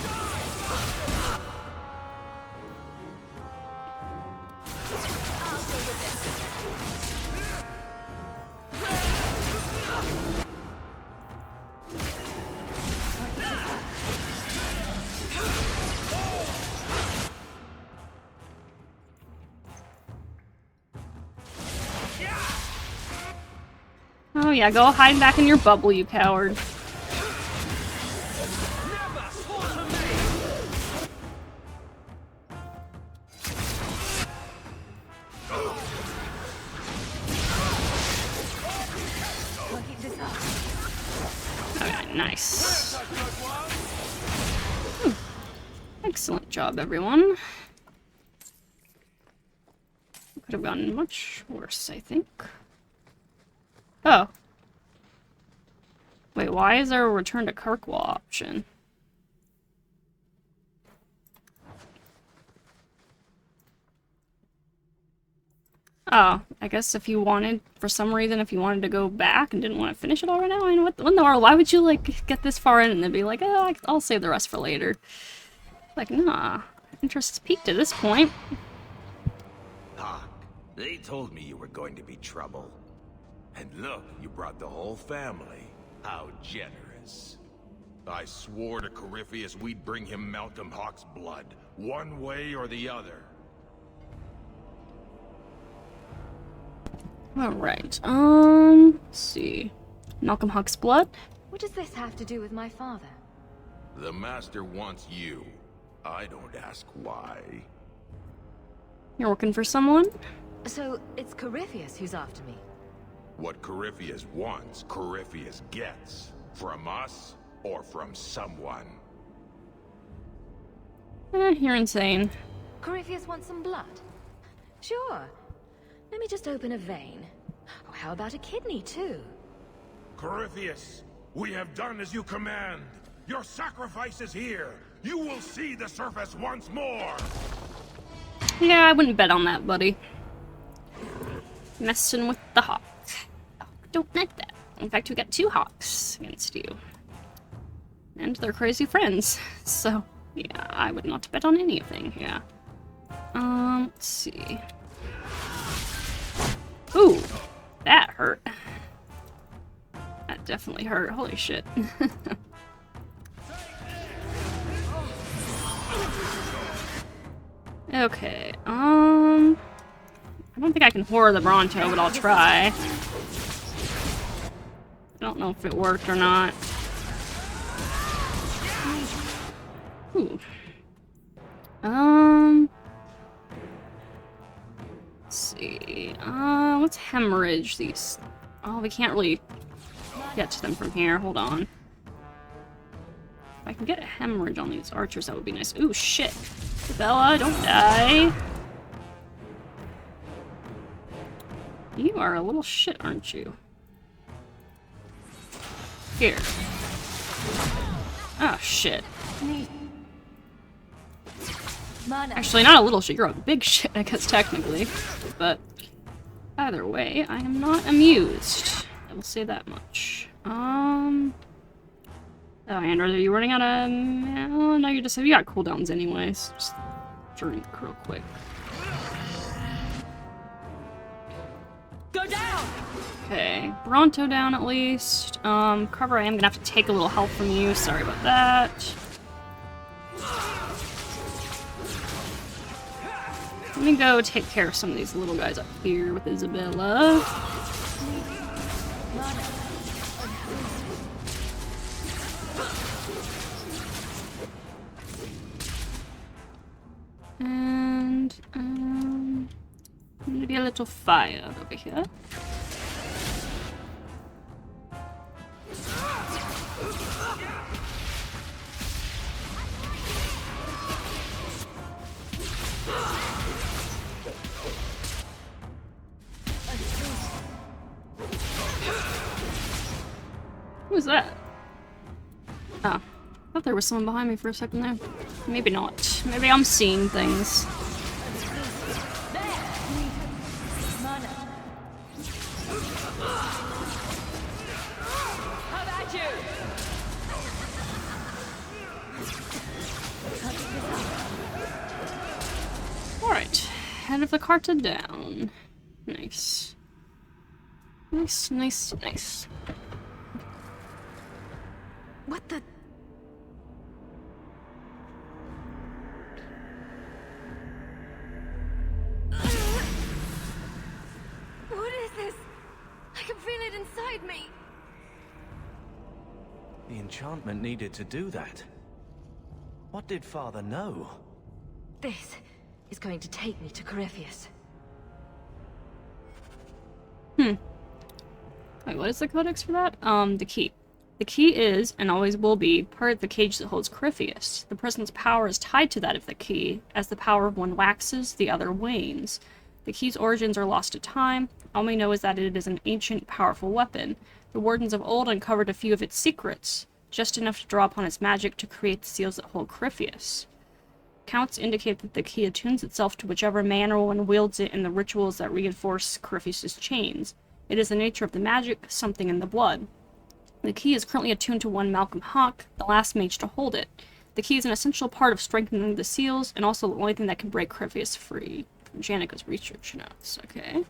A: Oh yeah, go hide back in your bubble, you coward. Okay, nice. Excellent job, everyone. Could have gone much worse, I think. Oh. Wait, why is there a return to Kirkwall option? Oh, I guess if you wanted, for some reason, if you wanted to go back and didn't want to finish it all right now, I mean, what in the world? Why would you, like, get this far in and then be like, oh, I'll save the rest for later? Like, nah. Interest is peaked at this point.
C: Hawk, they told me you were going to be trouble. And look, you brought the whole family. How generous. I swore to Corypheus we'd bring him Malcolm Hawk's blood, one way or the other.
A: Alright, let's see. Malcolm Hawk's blood?
E: What does this have to do with my father?
C: The Master wants you. I don't ask why.
A: You're working for someone?
E: So, it's Corypheus who's after me?
C: What Corypheus wants, Corypheus gets. From us, or from someone.
A: You're insane.
E: Corypheus wants some blood? Sure. Let me just open a vein. Oh, how about a kidney, too?
H: Corypheus, we have done as you command. Your sacrifice is here. You will see the surface once more.
A: Yeah, I wouldn't bet on that, buddy. Messing with the hawk. Oh, don't like that. In fact, we got 2 hawks against you. And they're crazy friends. So, yeah, I would not bet on anything, yeah. Let's see. Ooh, that hurt. That definitely hurt. Holy shit. Okay, I don't think I can horror the Bronto, but I'll try. I don't know if it worked or not. Ooh. Let's see. Let's hemorrhage these. Oh, we can't really get to them from here. Hold on. If I can get a hemorrhage on these archers, that would be nice. Ooh, shit. Bella, don't die. You are a little shit, aren't you? Here. Oh, shit. Actually, not a little shit. You're a big shit, I guess, technically. But either way, I am not amused. I will say that much. Oh, and are you running out of... Oh, no, you got cooldowns anyways. Just drink real quick.
E: Go down!
A: Okay, Bronto down at least. Carver, I am gonna have to take a little help from you. Sorry about that. Let me go take care of some of these little guys up here with Isabella. And, maybe a little fire over here. Who's that? Oh, I thought there was someone behind me for a second there. Maybe not. Maybe I'm seeing things. Alright, head of the Carta down. Nice. Nice, nice, nice.
B: What the... What is this? I can feel it inside me.
D: The enchantment needed to do that. What did Father know?
B: This is going to take me to Corypheus.
A: Wait, what is the codex for that? The key. The key is, and always will be, part of the cage that holds Corypheus. The person's power is tied to that of the key. As the power of one waxes, the other wanes. The key's origins are lost to time. All we know is that it is an ancient, powerful weapon. The Wardens of old uncovered a few of its secrets, just enough to draw upon its magic to create the seals that hold Corypheus. Counts indicate that the key attunes itself to whichever man or woman wields it in the rituals that reinforce Corypheus's chains. It is the nature of the magic, something in the blood. The key is currently attuned to one Malcolm Hawk, the last mage to hold it. The key is an essential part of strengthening the seals, and also the only thing that can break Corypheus free. From Janika's research notes. Okay.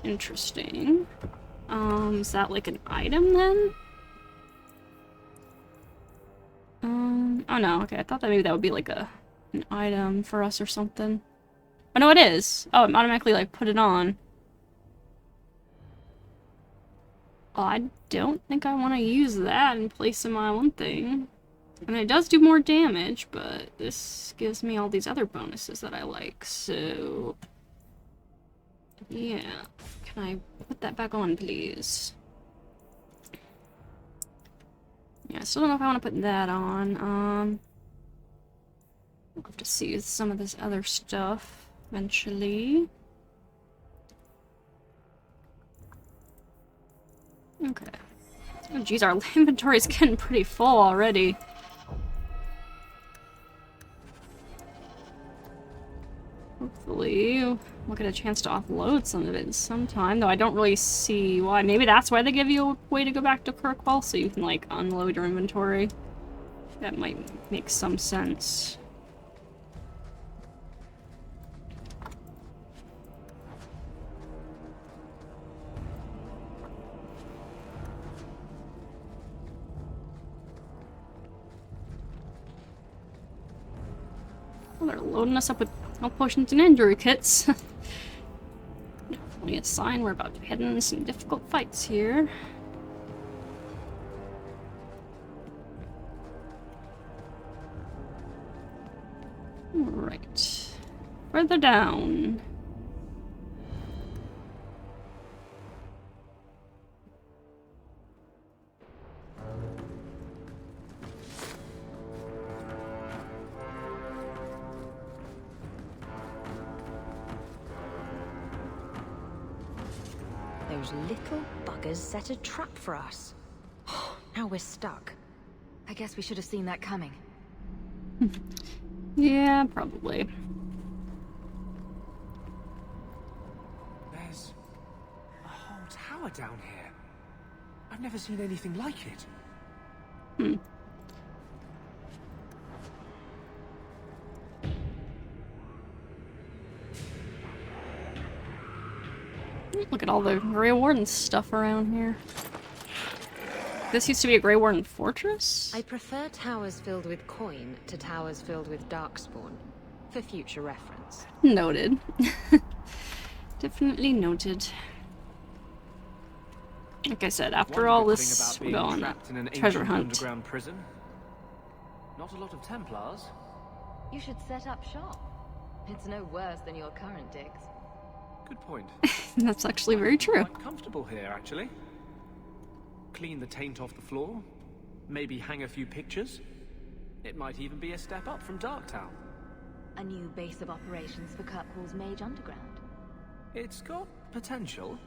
A: Interesting. Is that like an item then? Oh no, okay, I thought that maybe that would be like an item for us or something. Oh no, it is! Oh, it automatically like put it on. Oh, I don't think I want to use that in place of my one thing. I mean, it does do more damage, but this gives me all these other bonuses that I like, so... Yeah. Can I put that back on, please? Yeah, I still don't know if I want to put that on. I'll have to see some of this other stuff eventually. Okay. Oh geez, our inventory is getting pretty full already. probably we'll get a chance to offload some of it sometime, though I don't really see why. Maybe that's why they give you a way to go back to Kirkwall, so you can, like, unload your inventory. That might make some sense. Well, they're loading us up with health potions and injury kits. Definitely a sign we're about to head into some difficult fights here. Alright. Further down.
F: Those little buggers set a trap for us. Now we're stuck.
E: I guess we should have seen that coming.
A: Yeah, probably.
G: There's a whole tower down here. I've never seen anything like it.
A: Hmm. Look at all the Grey Warden stuff around here. This used to be a Grey Warden fortress?
F: I prefer towers filled with coin to towers filled with darkspawn, for future reference.
A: Noted. Definitely noted. Like I said, after all this, we're going
G: trapped in an
A: treasure
G: ancient
A: hunt.
G: underground prison. Not a lot of Templars.
E: You should set up shop. It's no worse than your current digs.
G: Good point.
A: That's actually very true.
G: Quite comfortable here, actually. Clean the taint off the floor. Maybe hang a few pictures. It might even be a step up from Darktown.
E: A new base of operations for Kirkwall's Mage Underground.
G: It's got potential.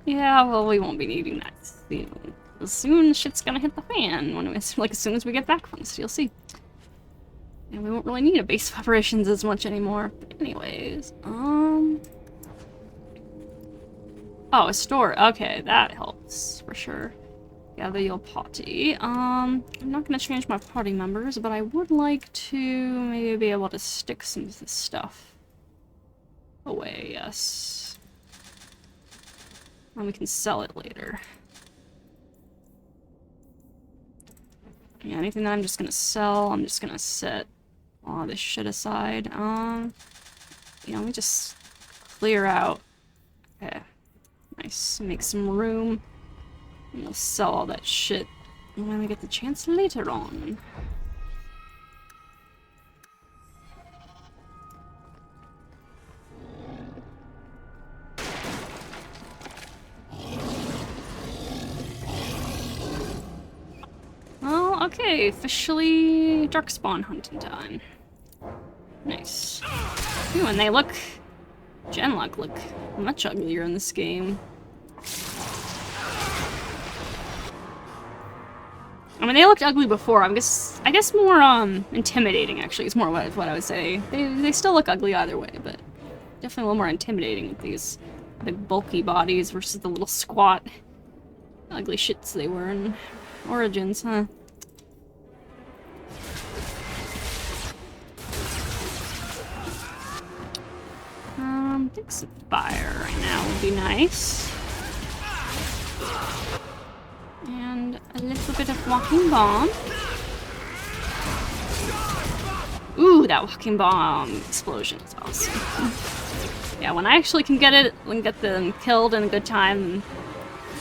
A: Yeah, well, we won't be needing that soon. As soon as shit's gonna hit the fan, when as soon as we get back from this DLC. And we won't really need a base of operations as much anymore. But anyways, oh, a store. Okay, that helps for sure. Gather your party. I'm not gonna change my party members, but I would like to maybe be able to stick some of this stuff away, yes. And we can sell it later. Yeah, anything that I'm just gonna sell, I'm just gonna set all this shit aside. You know, we just clear out. Okay. Nice. Make some room. And we'll sell all that shit when we get the chance later on. Well, okay, officially darkspawn hunting time. Nice. Ooh, and they look... Genlock look much uglier in this game. I mean, they looked ugly before. I guess more intimidating. Actually, is more what I would say. They still look ugly either way, but definitely a little more intimidating with these big bulky bodies versus the little squat ugly shits they were in Origins, huh? I think some fire right now would be nice. And a little bit of walking bomb. Ooh, that walking bomb explosion is awesome. Yeah, when I actually can get it, and get them killed in a good time, and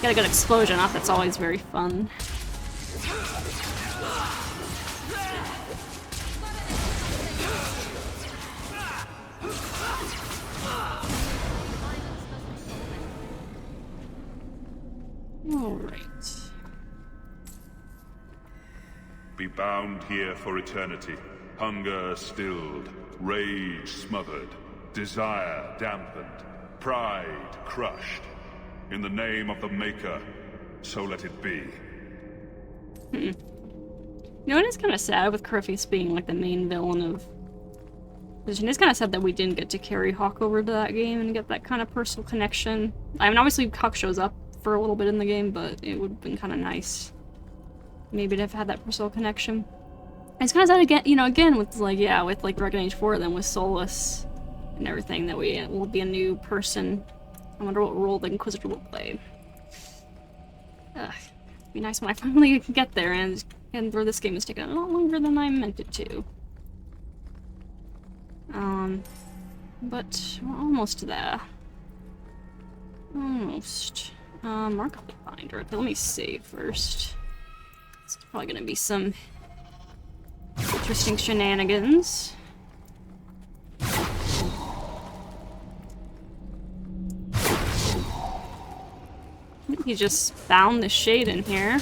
A: get a good explosion off, that's always very fun. Alright.
I: Be bound here for eternity. Hunger stilled, rage smothered, desire dampened, pride crushed. In the name of the Maker, so let it be.
A: You know, it is kind of sad with Cryphis being like the main villain of It is kind of sad that we didn't get to carry Hawk over to that game and get that kind of personal connection. I mean, obviously Hawk shows up for a little bit in the game, but it would have been kind of nice maybe to have had that personal connection. And it's kind of sad again, you know, again with like, yeah, with like Dragon Age 4, then with Solus and everything, that we will be a new person. I wonder what role the Inquisitor will play. Ugh, it'd be nice when I finally get there, and where this game is taking a lot longer than I meant it to. But we're almost there. Almost. Mark up the binder. Okay, let me save first. It's probably gonna be some interesting shenanigans. He just found the shade in here.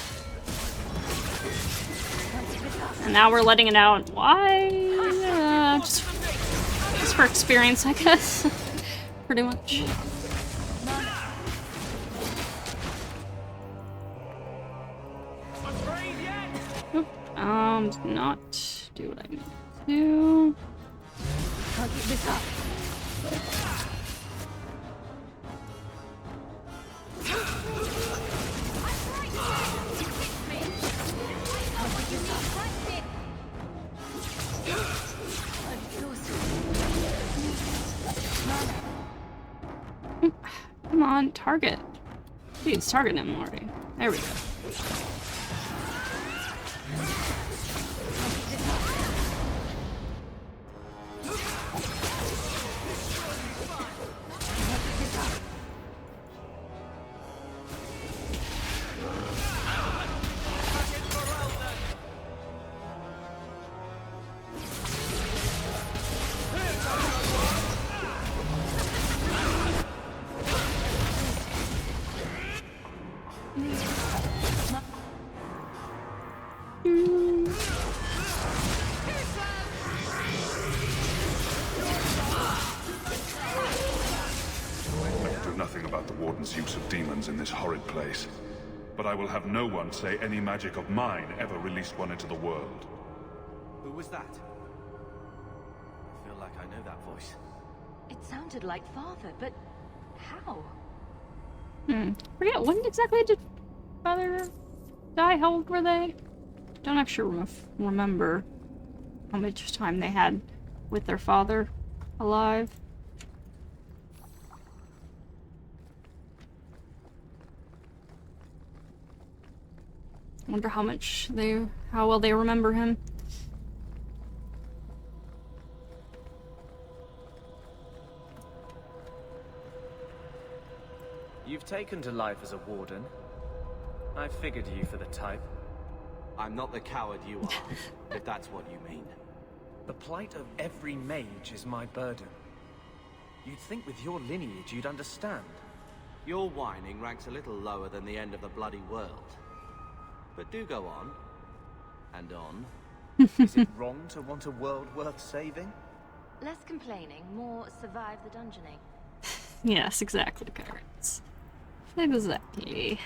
A: And now we're letting it out. Why? Just for experience, I guess. Pretty much. Oop. Not do what I need to do.
E: I'll keep this up.
A: Come on, target. Please, target him already. There we go.
I: Use of demons in this horrid place. But I will have no one say any magic of mine ever released one into the world.
D: Who was that? I feel like I know that voice.
E: It sounded like Father, but how?
A: Forget, when exactly did Father die? How old were they? Don't actually remember how much time they had with their father alive. Wonder how well they remember him.
G: You've taken to life as a warden. I figured you for the type.
D: I'm not the coward you are, if that's what you mean.
G: The plight of every mage is my burden. You'd think with your lineage you'd understand.
D: Your whining ranks a little lower than the end of the bloody world. But do go on. And on.
G: Is it wrong to want a world worth saving?
E: Less complaining, more survive the dungeoning.
A: Yes, exactly, Kyrix. Exactly.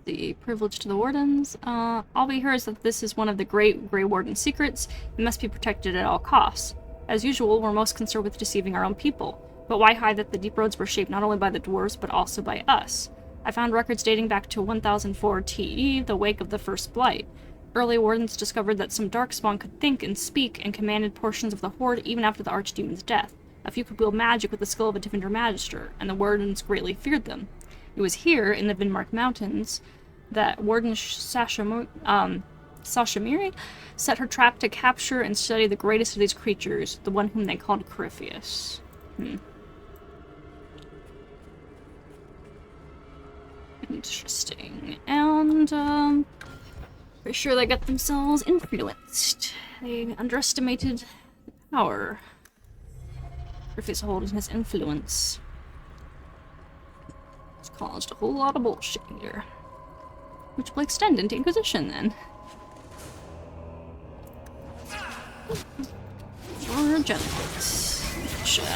A: The privilege to the wardens. All we hear is that this is one of the great Grey Warden's secrets. It must be protected at all costs. As usual, we're most concerned with deceiving our own people. But why hide that the deep roads were shaped not only by the dwarves, but also by us? I found records dating back to 1004 TE, the wake of the First Blight. Early wardens discovered that some darkspawn could think and speak and commanded portions of the Horde even after the Archdemon's death. A few could wield magic with the skill of a Diffinder Magister, and the wardens greatly feared them. It was here, in the Vinmark Mountains, that Warden Sashamiri set her trap to capture and study the greatest of these creatures, the one whom they called Corypheus. Interesting. And, pretty sure they got themselves influenced. They underestimated the power Corypheus holds in his influence. It's caused a whole lot of bullshit here. Which will extend into Inquisition, then. Or genitals. Sure.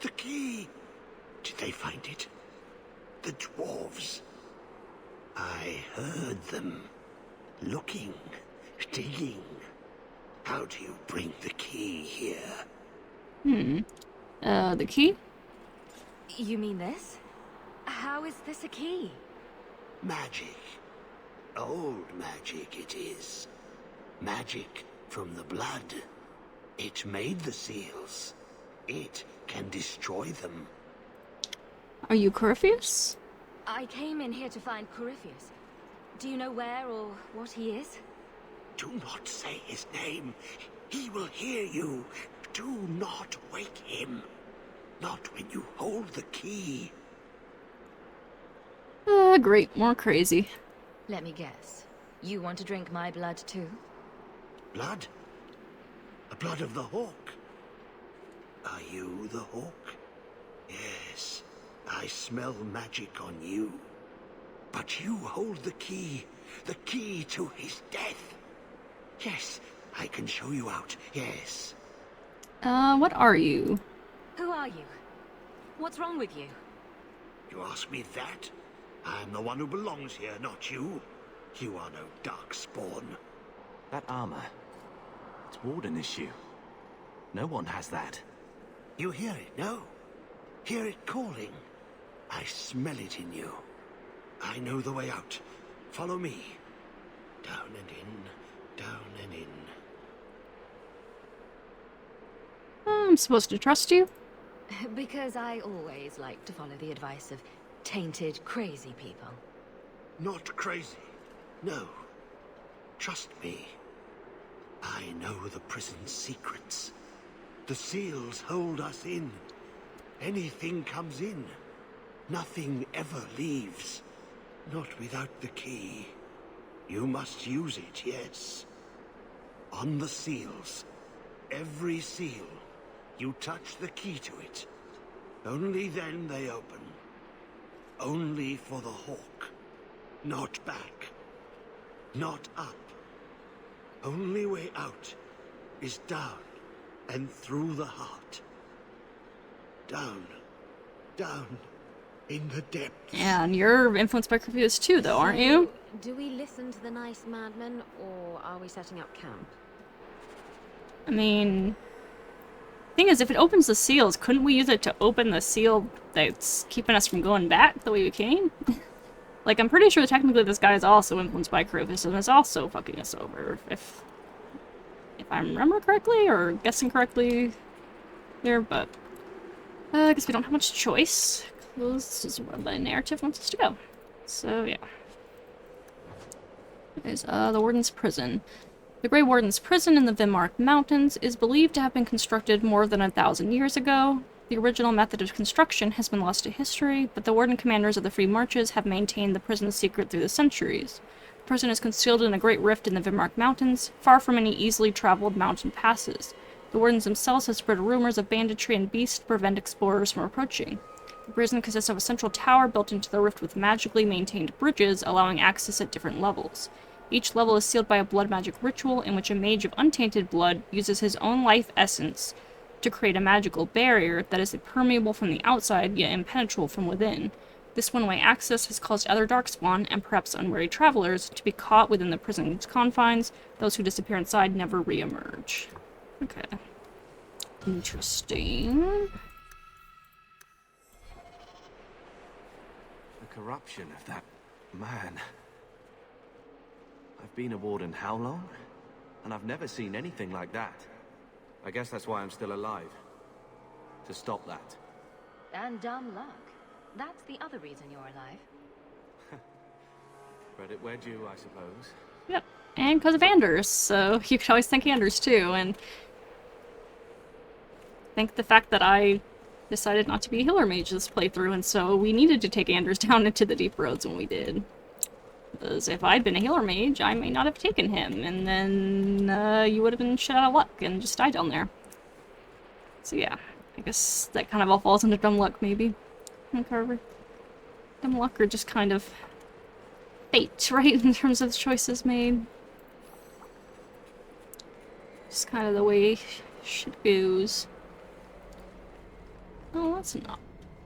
H: The key! Did they find it? The dwarves. I heard them. Looking, digging. How do you bring the key here?
A: The key?
E: You mean this? How is this a key?
H: Magic. Old magic it is. Magic from the blood. It made the seals. It can destroy them.
A: Are you Corypheus?
E: I came in here to find Corypheus. Do you know where or what he is?
H: Do not say his name. He will hear you. Do not wake him. Not when you hold the key.
A: Great. More crazy.
E: Let me guess. You want to drink my blood too?
H: Blood? The blood of the hawk? Are you the hawk? Yes. I smell magic on you. But you hold the key to his death. Yes, I can show you out, yes.
A: What are you?
E: Who are you? What's wrong with you?
H: You ask me that? I'm the one who belongs here, not you. You are no dark spawn.
D: That armor. It's Warden issue. No one has that.
H: You hear it, no? Hear it calling? I smell it in you. I know the way out. Follow me. Down and in, down and in.
A: I'm supposed to trust you?
E: Because I always like to follow the advice of tainted, crazy people.
H: Not crazy. No. Trust me. I know the prison's secrets. The seals hold us in. Anything comes in. Nothing ever leaves. Not without the key. You must use it, yes. On the seals. Every seal. You touch the key to it. Only then they open. Only for the hawk. Not back. Not up. Only way out is down and through the heart. Down. Down. In the depths.
A: And you're influenced by Corypheus too, though, aren't you?
F: Do we listen to the nice madman, or are we setting up camp?
A: I mean... Thing is, if it opens the seals, couldn't we use it to open the seal that's keeping us from going back the way we came? Like, I'm pretty sure technically this guy is also influenced by Corypheus and is also fucking us over, if I remember correctly, or guessing correctly there, but... I guess we don't have much choice, because this is where the narrative wants us to go. So, yeah. There's, the Warden's Prison. The Grey Warden's Prison in the Vimmark Mountains is believed to have been constructed more than 1,000 years ago. The original method of construction has been lost to history, but the Warden commanders of the Free Marches have maintained the prison's secret through the centuries. The prison is concealed in a great rift in the Vimmark Mountains, far from any easily traveled mountain passes. The Wardens themselves have spread rumors of banditry and beasts to prevent explorers from approaching. The prison consists of a central tower built into the rift with magically maintained bridges, allowing access at different levels. Each level is sealed by a blood magic ritual in which a mage of untainted blood uses his own life essence to create a magical barrier that is impermeable from the outside, yet impenetrable from within. This one-way access has caused other darkspawn, and perhaps unwary travelers, to be caught within the prison's confines. Those who disappear inside never re-emerge. Okay. Interesting.
D: The corruption of that man. I've been a warden how long? And I've never seen anything like that. I guess that's why I'm still alive. To stop that.
E: And dumb luck. That's the other reason you're alive.
D: Credit where due, I suppose.
A: Yep. And because of Anders, so you could always thank Anders too, and thank the fact that I decided not to be a healer mage this playthrough, and so we needed to take Anders down into the deep roads when we did. Because if I'd been a healer mage, I may not have taken him, and then you would have been shit out of luck and just died down there. So yeah, I guess that kind of all falls under dumb luck, maybe. And Carver. Dumb luck or just kind of fate, right, in terms of the choices made. Just kind of the way shit goes. Oh, that's an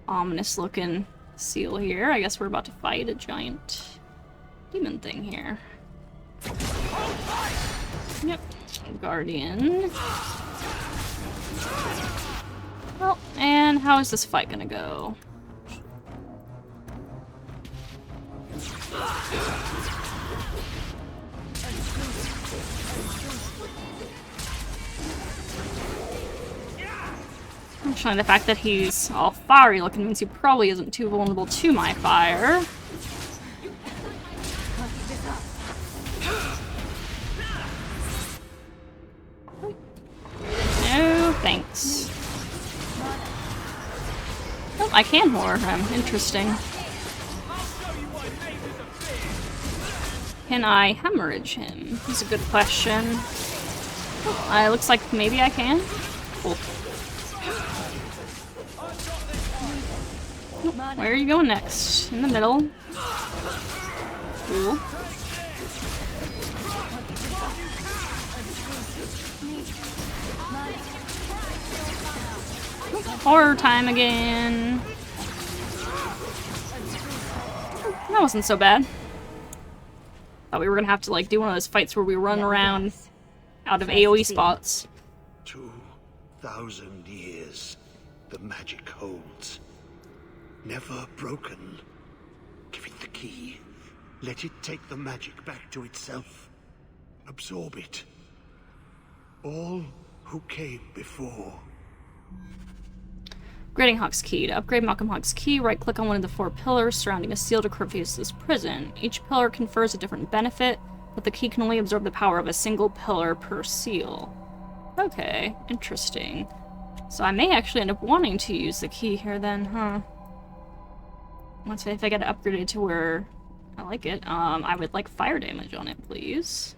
A: ominous looking seal here. I guess we're about to fight a giant demon thing here. Yep. Guardian. Well, and how is this fight gonna go? Unfortunately, the fact that he's all fiery looking means he probably isn't too vulnerable to my fire. No, thanks. Oh, I can horror him. Interesting. Can I hemorrhage him? That's a good question. Oh, looks like maybe I can. Cool. Where are you going next? In the middle. Cool. Horror time again. That wasn't so bad. Thought we were gonna have to like do one of those fights where we run around out of AoE spots.
H: 2,000 years the magic holds. Never broken. Give it the key. Let it take the magic back to itself. Absorb it. All who came before.
A: Upgrading Hawk's Key. To upgrade Malcolm Hawk's Key, right-click on one of the 4 pillars surrounding a seal to Crazies' prison. Each pillar confers a different benefit, but the key can only absorb the power of a single pillar per seal. Okay, interesting. So I may actually end up wanting to use the key here then, huh? Once if I get it upgraded to where I like it, I would like fire damage on it, please.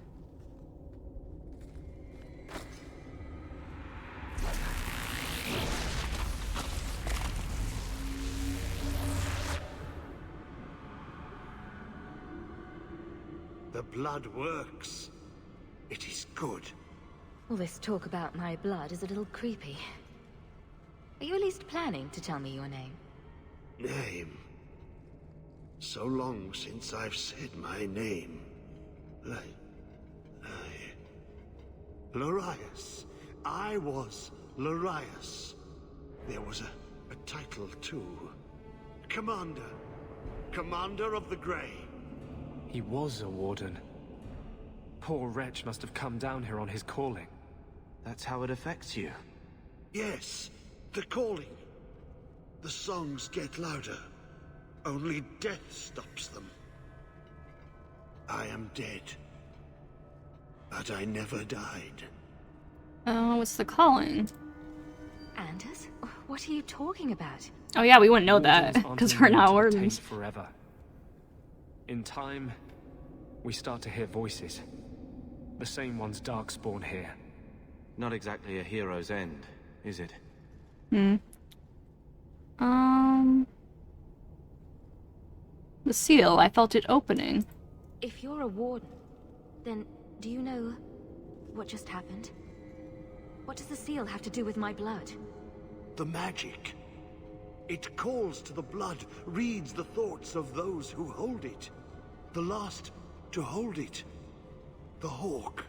H: The blood works. It is good.
E: All this talk about my blood is a little creepy. Are you at least planning to tell me your name?
H: Name? So long since I've said my name. Larius. I was Larius. There was a title too. Commander. Commander of the Grey.
G: He was a warden. Poor wretch must have come down here on his calling.
D: That's how it affects you.
H: Yes, the calling. The songs get louder. Only death stops them. I am dead. But I never died.
A: Oh, what's the calling?
E: Anders? What are you talking about?
A: Oh yeah, we wouldn't know that,
G: Wardens aren't
A: because we're not
G: immune to the
A: wardens.
G: taint forever. In time, we start to hear voices. The same ones Darkspawn hear.
D: Not exactly a hero's end, is it?
A: The seal, I felt it opening.
E: If you're a warden, then do you know what just happened? What does the seal have to do with my blood?
H: The magic. It calls to the blood, reads the thoughts of those who hold it. The last to hold it. The Hawk.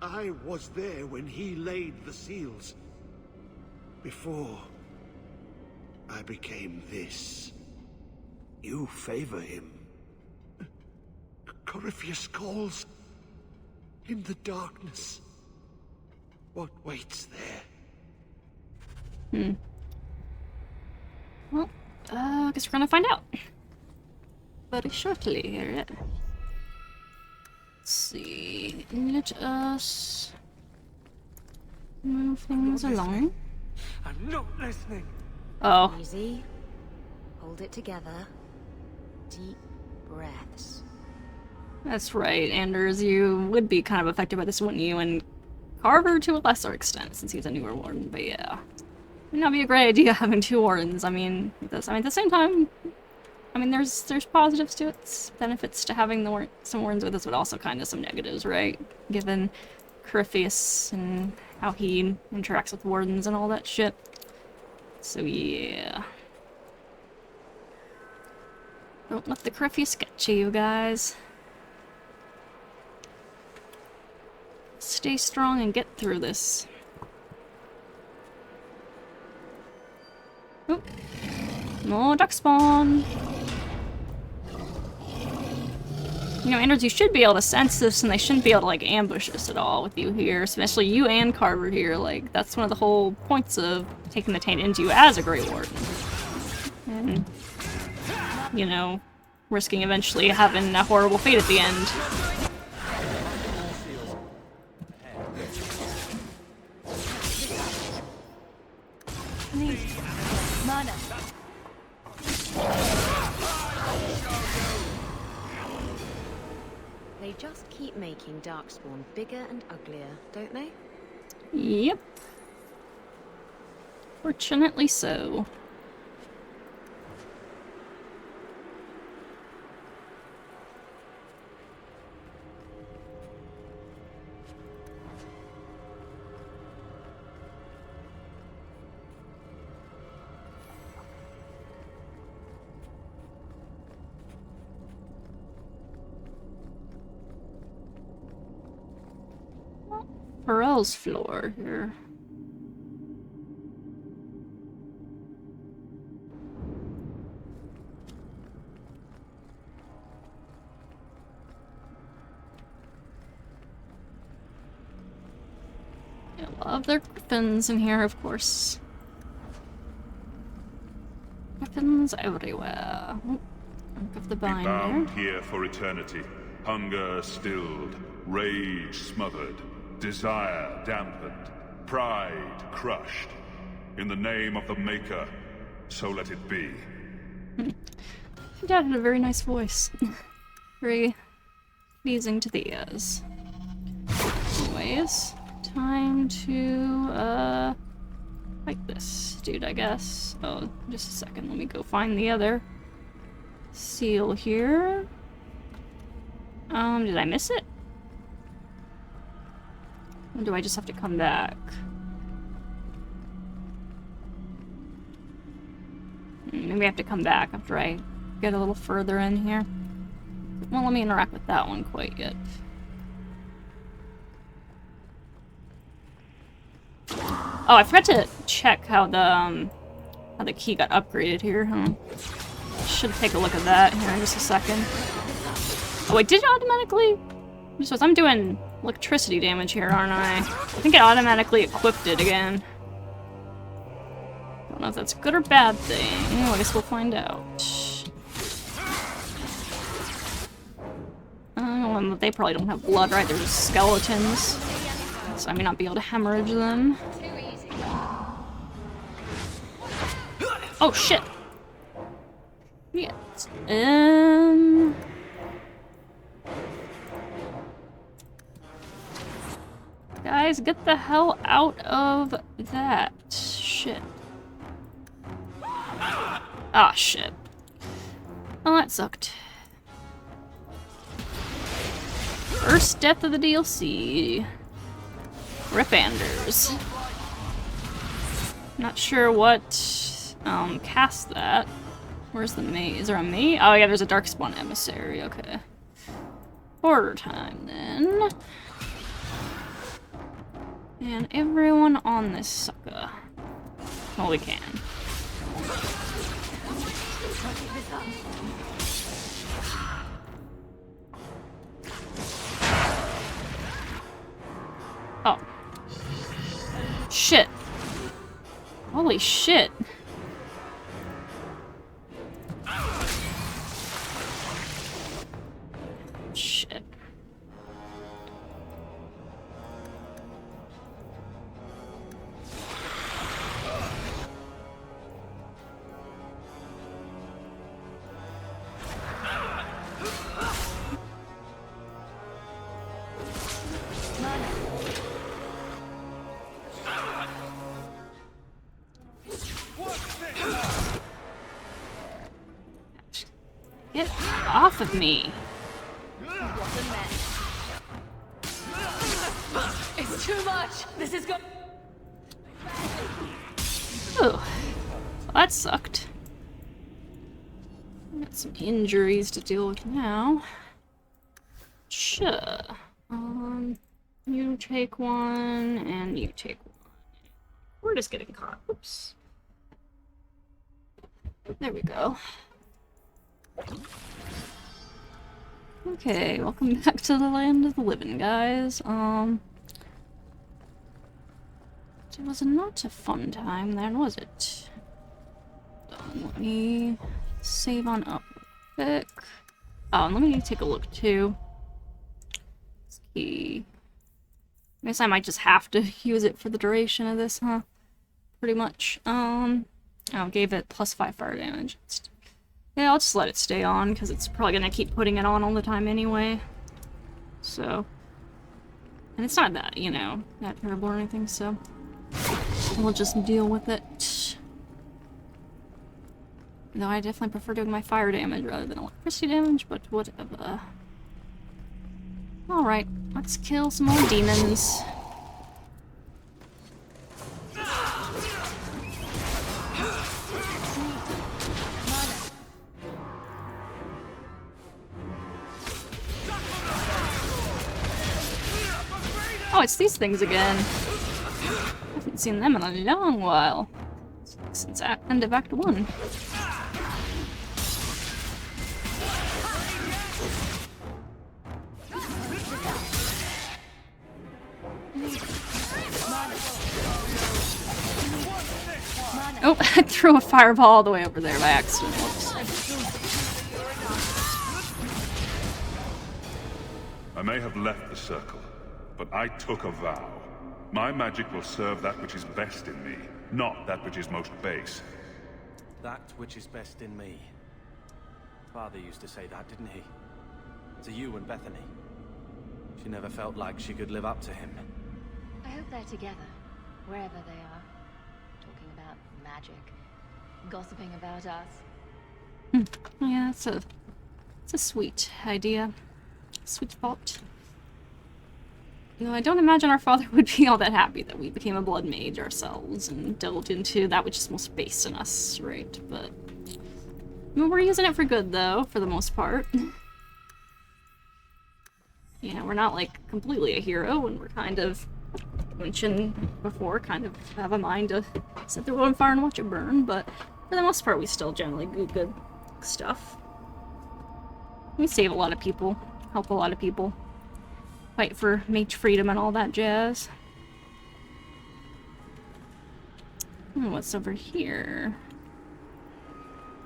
H: I was there when he laid the seals. Before I became this. You favor him. Corypheus calls. In the darkness. What waits there?
A: Well, I guess we're gonna find out. Very shortly here. Let's see. Let us move things along.
G: I'm not listening.
A: Oh.
E: Easy. Hold it together. Deep breaths.
A: That's right, Anders. You would be kind of affected by this, wouldn't you? And Carver to a lesser extent, since he's a newer warden. But yeah, would not be a great idea having 2 wardens. I mean, at the same time, I mean, there's positives to it, benefits to having some wardens with us, but also kind of some negatives, right? Given Corypheus and how he interacts with wardens and all that shit. So yeah. Don't let the curfews get you guys. Stay strong and get through this. Oop. More duck spawn. You know, Anders, you should be able to sense this, and they shouldn't be able to, like, ambush us at all with you here. Especially you and Carver here. Like, that's one of the whole points of taking the taint into you as a Grey Warden. And, you know, risking eventually having a horrible fate at the end.
E: Mana.
F: They just keep making Darkspawn bigger and uglier, don't they?
A: Yep. Fortunately so. Pharrell's floor here. I love their griffins in here, of course. Griffins everywhere. Oh, look of the
I: Be
A: binder.
I: bound here for eternity. Hunger stilled, rage smothered, desire dampened, pride crushed. In the name of the Maker, so let it be.
A: Dad had a very nice voice. Very pleasing to the ears. Anyways, time to, fight this dude, I guess. Oh, just a second, let me go find the other seal here. Did I miss it? Or do I just have to come back? Maybe I have to come back after I get a little further in here. It won't let me interact with that one quite yet. Oh, I forgot to check how the key got upgraded here. Should take a look at that here in just a second. Oh wait, did it automatically? So I'm doing electricity damage here, aren't I? I think it automatically equipped it again. Don't know if that's a good or bad thing. Well, I guess we'll find out. Well, they probably don't have blood, right? They're just skeletons. So I may not be able to hemorrhage them. Oh shit! Yes. Guys, get the hell out of that. Shit. Ah, shit. Oh, that sucked. First death of the DLC. Rip Anders. Not sure what cast that. Where's the maze? Is there a maze? Oh yeah, there's a Darkspawn emissary, okay. Order time then. And everyone on this sucker. Well, we can. Oh. Shit. Holy shit. Shit. Get off of me.
E: It's too much. This is good.
A: Ooh. That sucked. Got some injuries to deal with now. Sure. You take one, and you take one. We're just getting caught. Oops. There we go. Okay, welcome back to the land of the living, guys. It was not a fun time then, was it? Let me save on up real quick. Oh, and let me take a look too. Key. I guess I might just have to use it for the duration of this, huh? Pretty much. Oh, gave it +5 fire damage. Yeah, I'll just let it stay on, because it's probably gonna keep putting it on all the time anyway. So. And it's not that, you know, that terrible or anything, so. We'll just deal with it. Though I definitely prefer doing my fire damage rather than electricity damage, but whatever. Alright, let's kill some more demons. Oh, it's these things again. I haven't seen them in a long while. Since end of Act 1. Oh, I threw a fireball all the way over there by accident. Whoops.
I: I may have left the circle, but I took a vow. My magic will serve that which is best in me, not that which is most base.
D: That which is best in me. Father used to say that, didn't he? To you and Bethany. She never felt like she could live up to him.
E: I hope they're together, wherever they are. Talking about magic. Gossiping about us.
A: Yeah, it's a sweet idea. Sweet thought. No, I don't imagine our father would be all that happy that we became a blood mage ourselves and delved into that which is most base in us, right? But I mean, we're using it for good, though, for the most part. You know, we're not, like, completely a hero, and we're kind of, mentioned before, kind of have a mind to set the world on fire and watch it burn, but for the most part, we still generally do good stuff. We save a lot of people, help a lot of people. Fight for mage freedom and all that jazz. What's over here?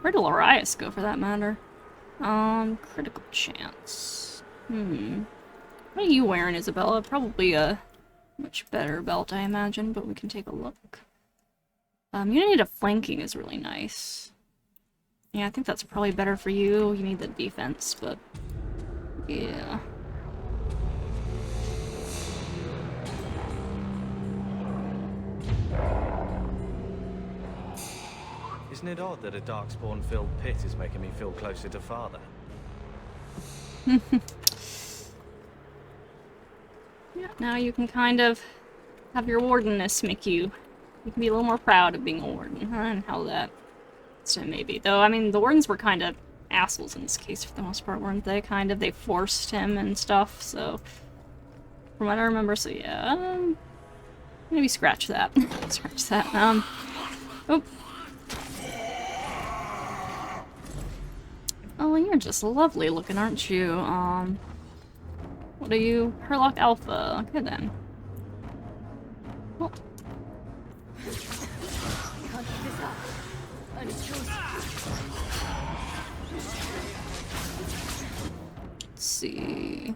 A: Where did Larius go, for that matter? Critical chance. What are you wearing, Isabella? Probably a much better belt, I imagine, but we can take a look. Unity of flanking is really nice. Yeah, I think that's probably better for you. You need the defense, but yeah.
D: Isn't it odd that a darkspawn-filled pit is making me feel closer to Father?
A: Yeah, now you can kind of have your wardenness make you can be a little more proud of being a warden, huh? And how that so maybe. Though, I mean, the wardens were kind of assholes in this case for the most part, weren't they? Kind of, they forced him and stuff, so from what I remember, so yeah, maybe scratch that. Scratch that. Oh. Oh, you're just lovely looking, aren't you? What are you? Herlock Alpha. Okay, then. Well. Let's see.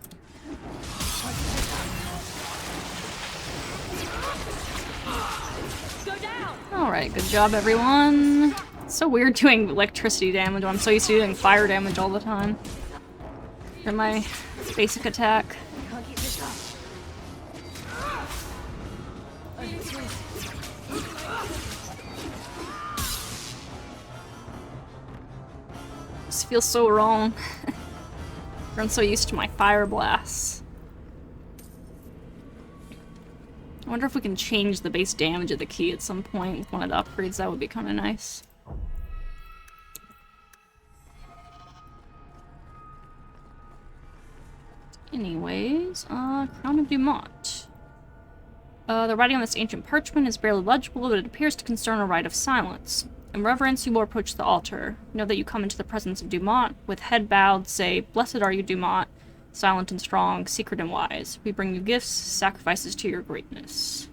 A: Alright, good job, everyone. It's so weird doing electricity damage. I'm so used to doing fire damage all the time. For my basic attack. This feels so wrong. I'm so used to my fire blasts. I wonder if we can change the base damage of the key at some point with one of the upgrades. That would be kind of nice. Anyways, Crown of Dumont. The writing on this ancient parchment is barely legible, but it appears to concern a rite of silence. In reverence, you will approach the altar. Know that you come into the presence of Dumont. With head bowed, say, "Blessed are you, Dumont, silent and strong, secret and wise. We bring you gifts, sacrifices to your greatness."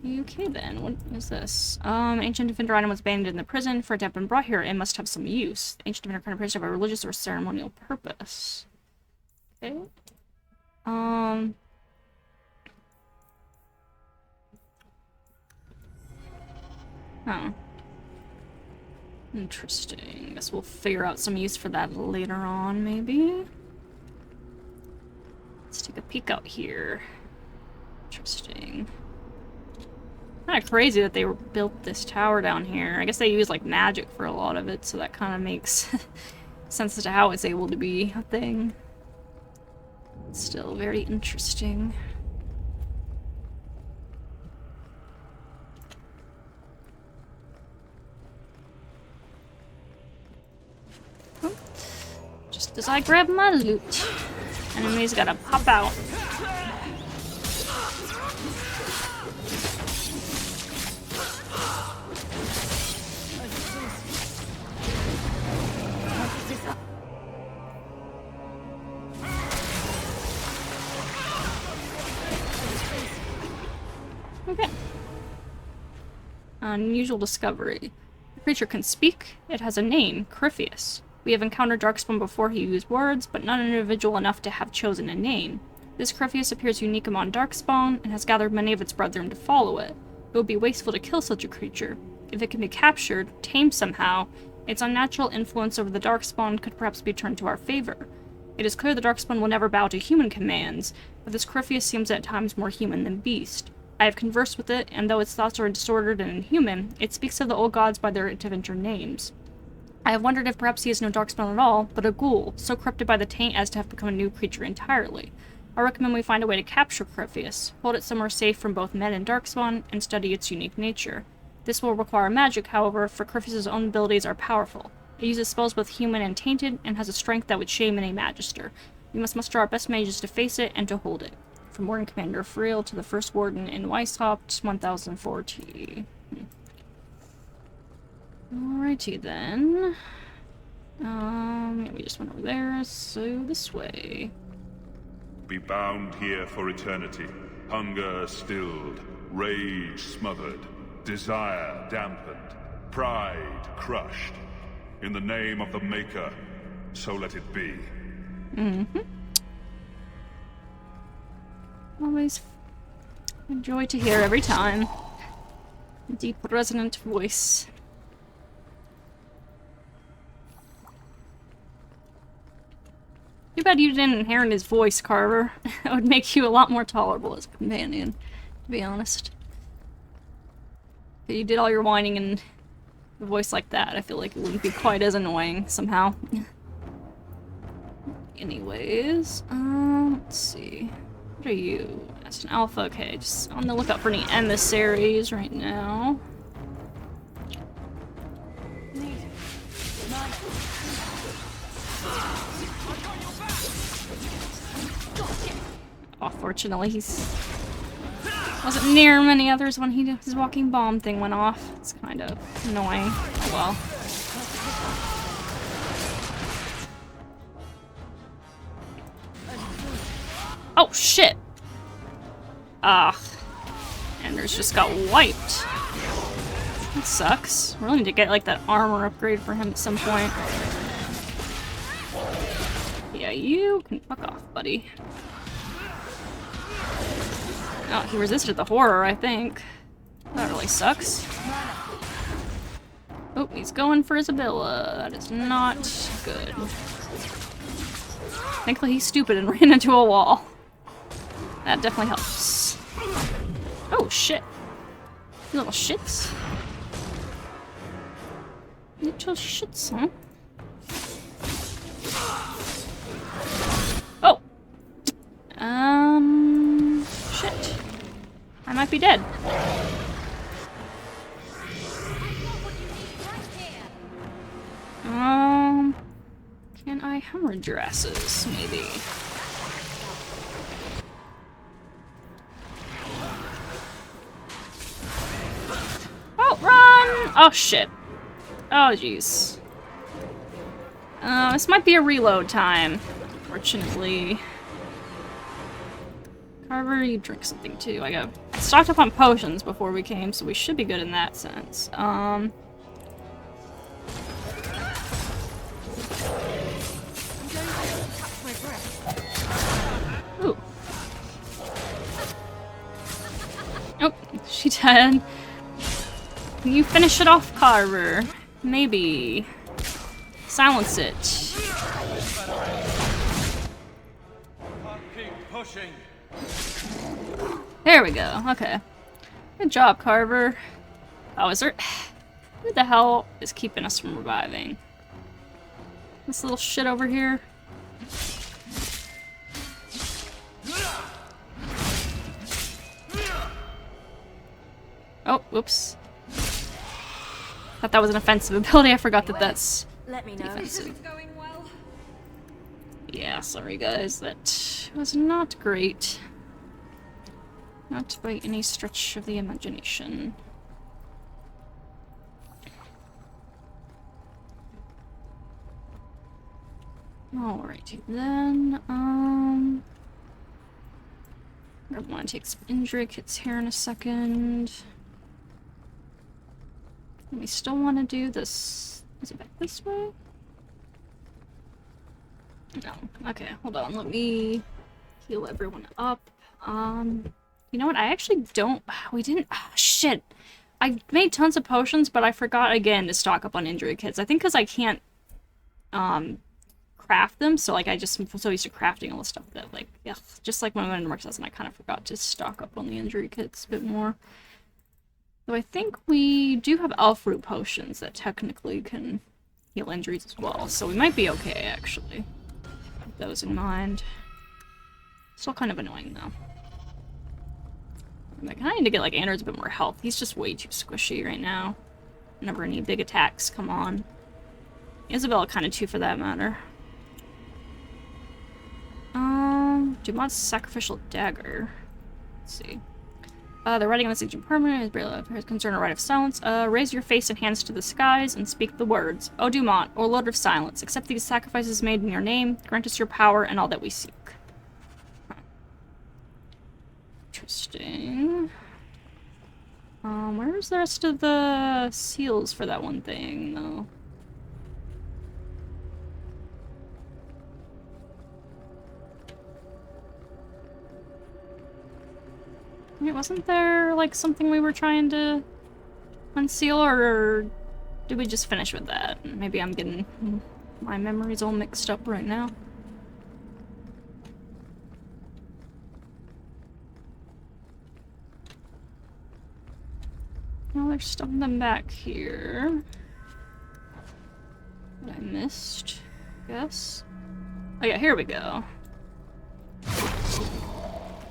A: Okay then, what is this? Ancient defender item was abandoned in the prison. For it to have been brought here, it must have some use. The ancient defender can appear to have a religious or ceremonial purpose. Okay. Huh. Interesting. Guess we'll figure out some use for that later on, maybe. Let's take a peek out here. Interesting. Kind of crazy that they built this tower down here. I guess they use like magic for a lot of it, so that kind of makes sense as to how it's able to be a thing. Still very interesting. Just as I grab my loot, enemy's gotta pop out. Okay. Unusual discovery. The creature can speak. It has a name, Cryphius. We have encountered Darkspawn before he used words, but not an individual enough to have chosen a name. This Cryphius appears unique among Darkspawn, and has gathered many of its brethren to follow it. It would be wasteful to kill such a creature. If it can be captured, tamed somehow, its unnatural influence over the Darkspawn could perhaps be turned to our favor. It is clear the Darkspawn will never bow to human commands, but this Cryphius seems at times more human than beast. I have conversed with it, and though its thoughts are disordered and inhuman, it speaks of the old gods by their adventure names. I have wondered if perhaps he is no Darkspawn at all, but a ghoul, so corrupted by the taint as to have become a new creature entirely. I recommend we find a way to capture Cryphius, hold it somewhere safe from both men and Darkspawn, and study its unique nature. This will require magic, however, for Cryphius' own abilities are powerful. It uses spells both human and tainted, and has a strength that would shame any magister. We must muster our best mages to face it and to hold it. From Warden Commander Friel to the First Warden in Weishaupt, 1040. Alrighty then. We just went over there, so this way.
I: Be bound here for eternity. Hunger stilled, rage smothered, desire dampened, pride crushed. In the name of the Maker, so let it be.
A: Mm-hmm. Always a joy to hear every time. Deep resonant voice. Too bad you didn't inherit his voice, Carver. That would make you a lot more tolerable as a companion, to be honest. If you did all your whining in a voice like that, I feel like it wouldn't be quite as annoying, somehow. Anyways, let's see. What are you? That's an alpha. Okay, just on the lookout for any emissaries right now. Oh, fortunately, wasn't near many others when his walking bomb thing went off. It's kind of annoying. Oh well. Oh shit! Ah, Anders just got wiped. That sucks. Really need to get like that armor upgrade for him at some point. Yeah, you can fuck off, buddy. Oh, he resisted the horror, I think. That really sucks. Oh, he's going for Isabella. That is not good. Thankfully he's stupid and ran into a wall. That definitely helps. Oh, shit. You little shits. Little shits, huh? Oh! Shit. I might be dead. Can I hemorrhage your asses, maybe? Oh, shit. Oh, jeez. This might be a reload time, unfortunately. Carver, you drink something too. I stocked up on potions before we came, so we should be good in that sense. Ooh. Oh, she dead. Can you finish it off, Carver? Maybe. Silence it.
D: Keep pushing.
A: There we go. Okay. Good job, Carver. Oh, is there... Who the hell is keeping us from reviving? This little shit over here? Oh, whoops. Thought that was an offensive ability. I forgot that that's defensive. Yeah, sorry guys. That was not great. Not by any stretch of the imagination. Alrighty then, I want to take some injury kits here in a second. And we still want to do this. Is it back this way? No. Okay, hold on. Let me heal everyone up. You know what? I actually don't... We didn't... Oh, shit. I made tons of potions, but I forgot again to stock up on injury kits. I think because I can't, craft them, so like I just am so used to crafting all the stuff that like, yeah, just like when I went into Mark Assassin, I kind of forgot to stock up on the injury kits a bit more. Though I think we do have elf root potions that technically can heal injuries as well, so we might be okay actually. Keep those in mind. Still kind of annoying though. I kind of need to get like Andrew's a bit more health. He's just way too squishy right now. Whenever any big attacks come on. Isabella kind of too for that matter. Dumont's sacrificial dagger. Let's see. The writing on this ancient permanent is barely concerned a rite of silence. Raise your face and hands to the skies and speak the words. O Dumont, O Lord of Silence, accept these sacrifices made in your name. Grant us your power and all that we seek. Huh. Interesting. Where's the rest of the seals for that one thing, though? Wait, wasn't there, like, something we were trying to unseal, or did we just finish with that? Maybe I'm getting my memories all mixed up right now. Well, there's something back here that I missed, I guess. Oh yeah, here we go.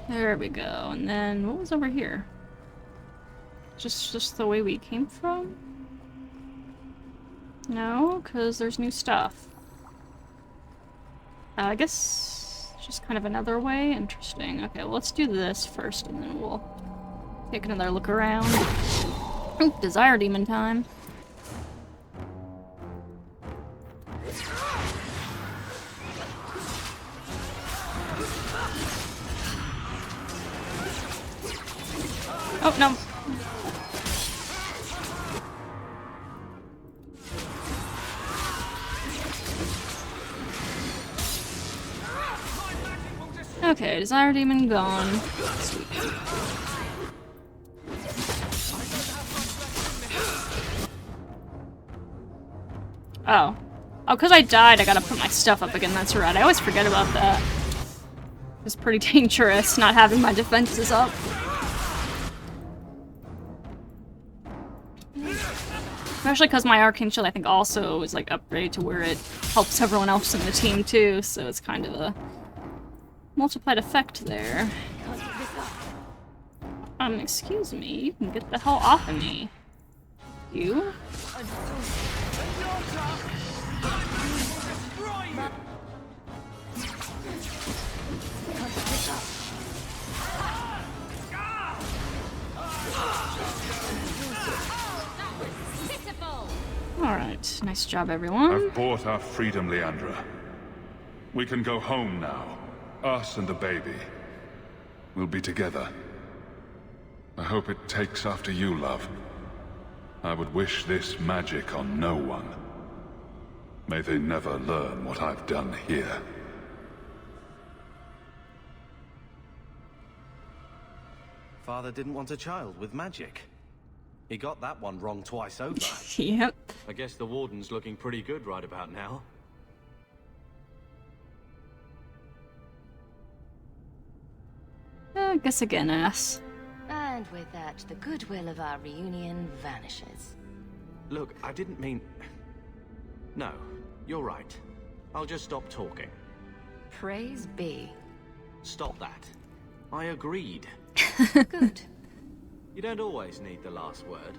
A: There we go. And then what was over here? Just the way we came from? No, because there's new stuff. I guess just kind of another way. Interesting. Okay, well, let's do this first, and then we'll take another look around. Oop, Desire Demon time. Oh, no. Okay, Desire Demon gone. Sweet. Oh. Oh, because I died, I gotta put my stuff up again, that's right. I always forget about that. It's pretty dangerous not having my defenses up. Especially because my Arcane Shield, I think, also is, like, upgraded to where it helps everyone else in the team, too, so it's kind of a multiplied effect there. Excuse me, you can get the hell off of me. You? Nice job, everyone.
I: I've bought our freedom, Leandra. We can go home now. Us and the baby. We'll be together. I hope it takes after you, love. I would wish this magic on no one. May they never learn what I've done here.
D: Father didn't want a child with magic. He got that one wrong twice over.
A: Yep.
D: I guess the Warden's looking pretty good right about now.
A: I guess again, ass.
E: And with that, the goodwill of our reunion vanishes.
D: Look, I didn't mean... No, you're right. I'll just stop talking.
E: Praise be.
D: Stop that. I agreed.
E: Good.
D: You don't always need the last word.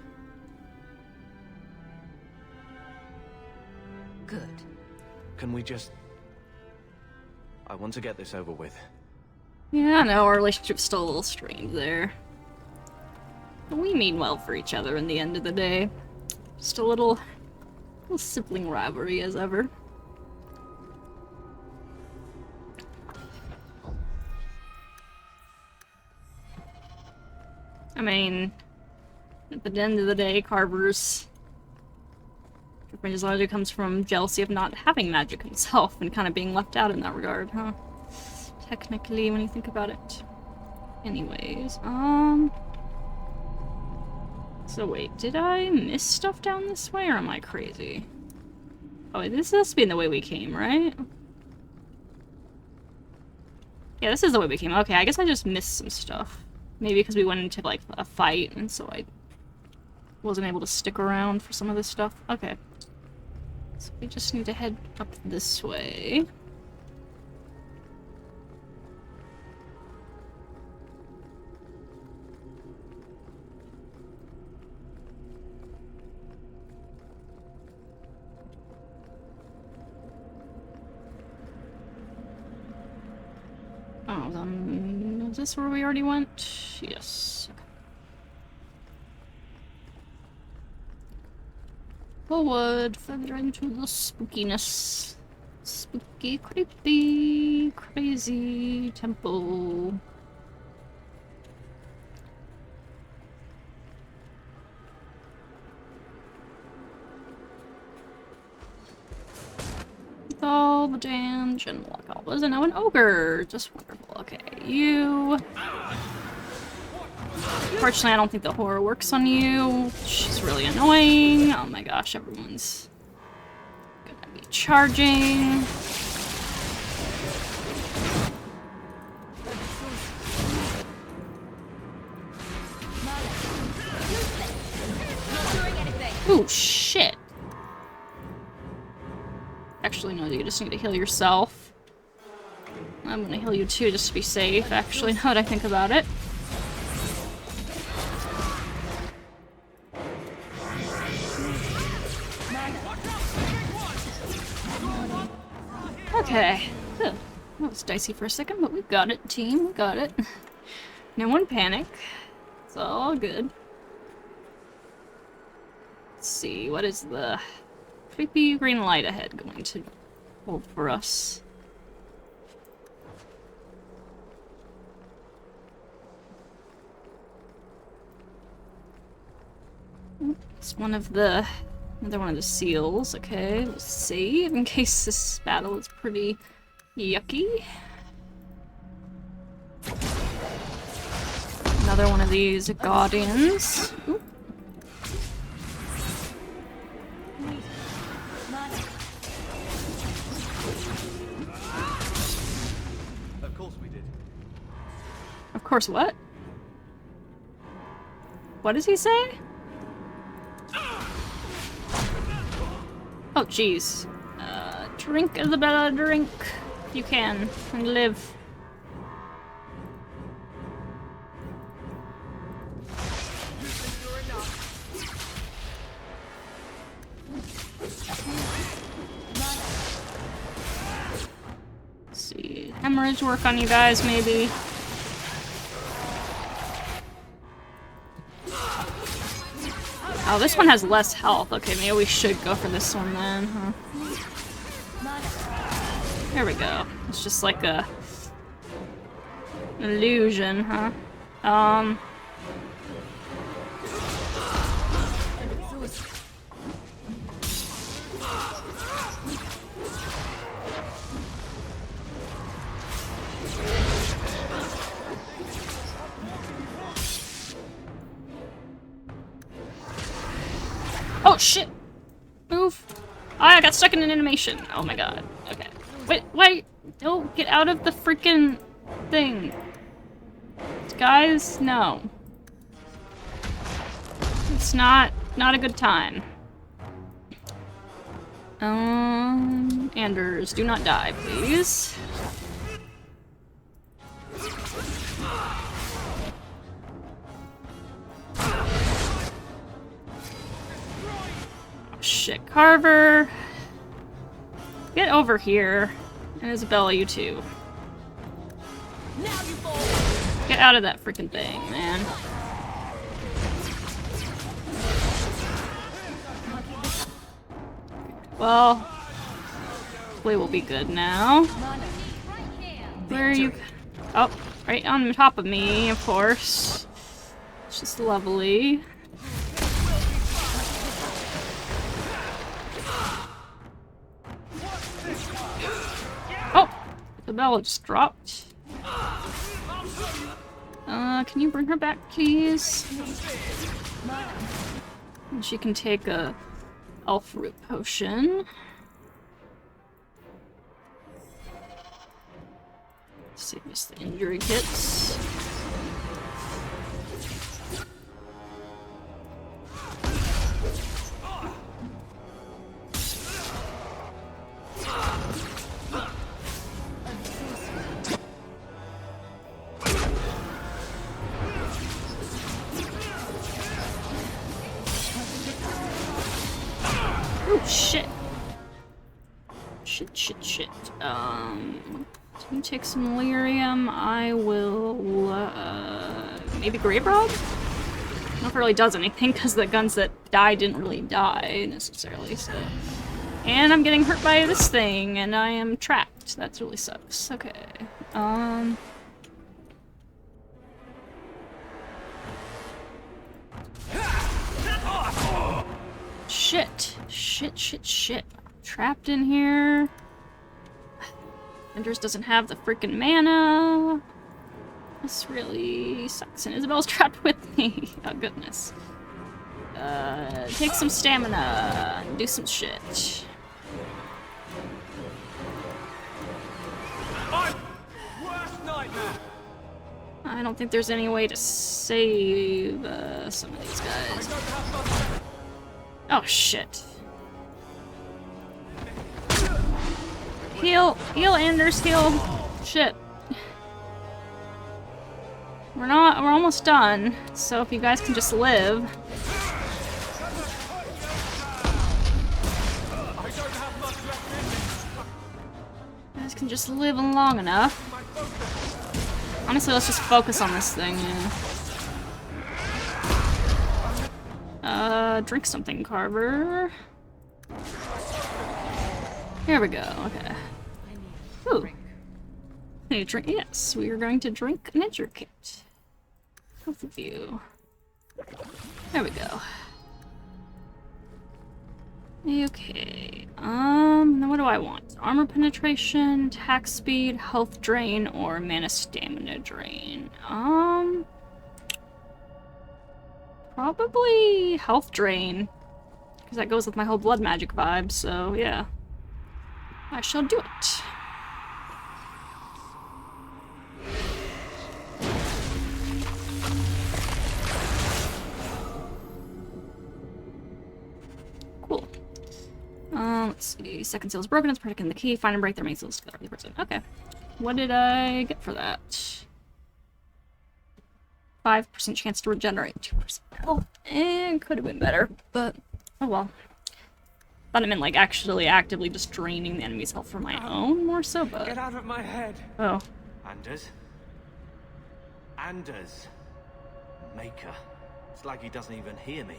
E: Good.
D: Can we just... I want to get this over with.
A: Yeah, I know, our relationship's still a little strained there. But we mean well for each other in the end of the day. Just a little sibling rivalry as ever. I mean, at the end of the day, Carver's difference largely comes from jealousy of not having magic himself and kind of being left out in that regard, huh? Technically, when you think about it. Anyways, so wait, did I miss stuff down this way, or am I crazy? Oh, wait, this has been the way we came, right? Yeah, this is the way we came. Okay, I guess I just missed some stuff. Maybe because we went into, like, a fight, and so I wasn't able to stick around for some of this stuff. Okay. So we just need to head up this way. Oh, is this where we already went? Yes. Okay. Forward, further into the spookiness. Spooky, creepy, crazy temple. All the damage and lockout wasn't now an ogre. Just wonderful. Okay, you. Unfortunately, I don't think the horror works on you. She's really annoying. Oh my gosh, everyone's gonna be charging. Ooh, shit. Actually, no, you just need to heal yourself. I'm gonna heal you too, just to be safe, actually, now that I think about it. Okay. That was dicey for a second, but we got it, team. We got it. No one panic. It's all good. Let's see, what is the creepy green light ahead going to hold for us? It's another one of the seals. Okay, let's save in case this battle is pretty yucky. Another one of these guardians. Ooh.
D: Of course we did.
A: Of course, what? What does he say? Oh, jeez. Drink, Isabella, drink. You can. And live. Let's see. Hemorrhage work on you guys, maybe. Oh, this one has less health. Okay, maybe we should go for this one then, huh? There we go. It's just like a illusion, huh? Oh shit! Move! I got stuck in an animation. Oh my god. Okay. Wait! Don't get out of the freaking thing. Guys, no. It's not a good time. Anders, do not die, please. Shit, Carver. Get over here. And Isabella, you too. Get out of that freaking thing, man. Well, hopefully we'll be good now. Where are you? Oh, right on top of me, of course. It's just lovely. Oh! The bell just dropped. Can you bring her back, please? And she can take a elf root potion. Save us the injury kits. Shit. Shit. Can you take some lyrium? I will, maybe Grave Rob? I don't know if it really does anything, because the guns that die didn't really die, necessarily, so... And I'm getting hurt by this thing, and I am trapped. That really sucks. Okay. Shit. Trapped in here. Anders doesn't have the freaking mana. This really sucks. And Isabel's trapped with me. Oh, goodness. Take some stamina and do some shit. I don't think there's any way to save some of these guys. Oh, shit. Heal, Anders, heal. Shit. We're almost done, so if you guys can just live. You guys can just live long enough. Honestly, let's just focus on this thing, yeah. Drink something, Carver. Here we go, okay. Ooh. Need to drink? Yes, we are going to drink an injury kit. Both of you. There we go. Okay. Then what do I want? Armor penetration, attack speed, health drain, or mana stamina drain? Probably health drain. Because that goes with my whole blood magic vibe, so yeah. I shall do it. Cool. Let's see. Second seal is broken. It's protecting the key. Find and break their main seals to 30%. Okay. What did I get for that? 5% chance to regenerate 2% health. And could have been better, but oh well. Thought I meant like actually actively just draining the enemy's health for my own more so, but...
G: Get out of my head!
A: Oh.
D: Anders. Maker. It's like he doesn't even hear me.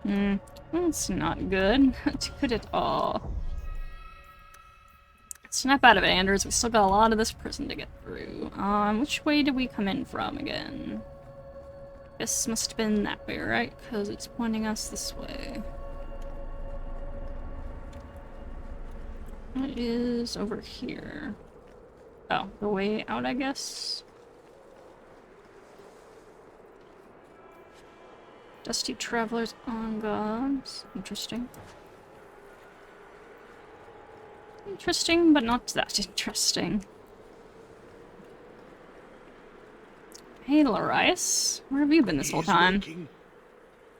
A: That's not good. Not good at all. Snap out of it, Anders. We still got a lot of this prison to get through. Which way did we come in from again? This must have been that way, right? Because it's pointing us this way. What is over here? Oh, the way out, I guess? Dusty travelers on gobs. Interesting. Interesting, but not that interesting. Hey, Larius. Where have you been this whole time?
H: Waking.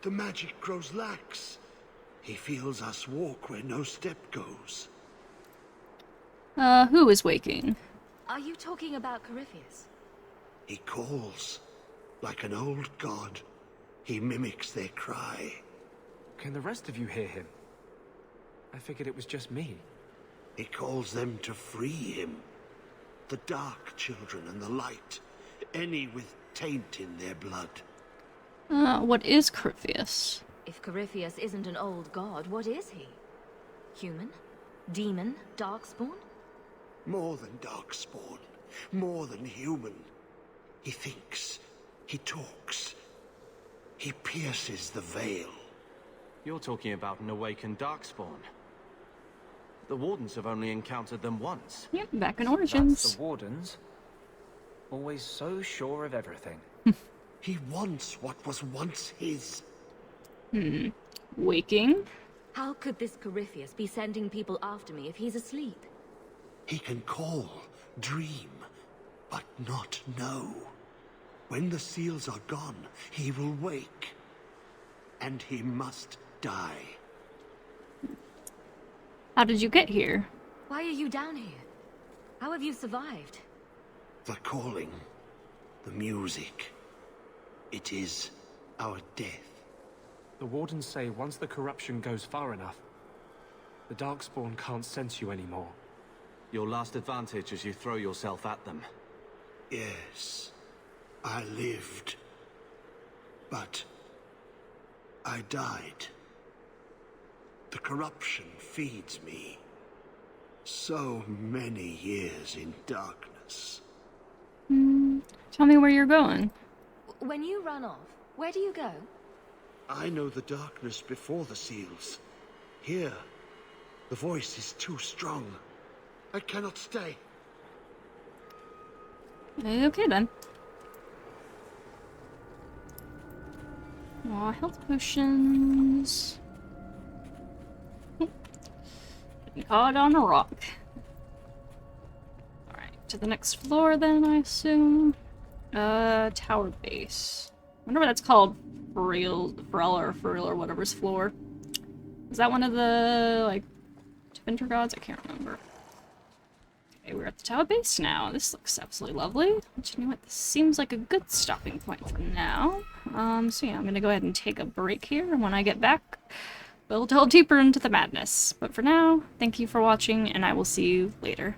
H: The magic grows lax. He feels us walk where no step goes.
A: Who is waking?
E: Are you talking about Corypheus?
H: He calls. Like an old god. He mimics their cry.
G: Can the rest of you hear him? I figured it was just me.
H: He calls them to free him. The dark children and the light. Any with taint in their blood.
A: What is Corypheus?
E: If Corypheus isn't an old god, what is he? Human? Demon? Darkspawn?
H: More than darkspawn. More than human. He thinks. He talks. He pierces the veil.
D: You're talking about an awakened Darkspawn. The Wardens have only encountered them once.
A: Yep, back in Origins.
G: That's the Wardens. Always so sure of everything.
H: He wants what was once his.
A: Waking?
E: How could this Corypheus be sending people after me if he's asleep?
H: He can call, dream, but not know. When the seals are gone, he will wake. And he must die.
A: How did you get here?
E: Why are you down here? How have you survived?
H: The calling, the music. It is our death.
G: The Wardens say once the corruption goes far enough, the Darkspawn can't sense you anymore.
D: Your last advantage is you throw yourself at them.
H: Yes, I lived. But I died. The corruption feeds me. So many years in darkness.
A: Tell me where you're going.
E: When you run off, where do you go?
H: I know the darkness before the seals. Here, the voice is too strong. I cannot stay.
A: Okay then. Aw, health potions. Getting caught on a rock. Alright, to the next floor then, I assume. Tower base. I wonder what that's called. Friel or whatever's floor. Is that one of the, like, Winter Gods? I can't remember. Okay, we're at the tower base now. This looks absolutely lovely. But you know what? This seems like a good stopping point for now. So yeah, I'm gonna go ahead and take a break here, and when I get back, we'll delve deeper into the madness. But for now, thank you for watching, and I will see you later.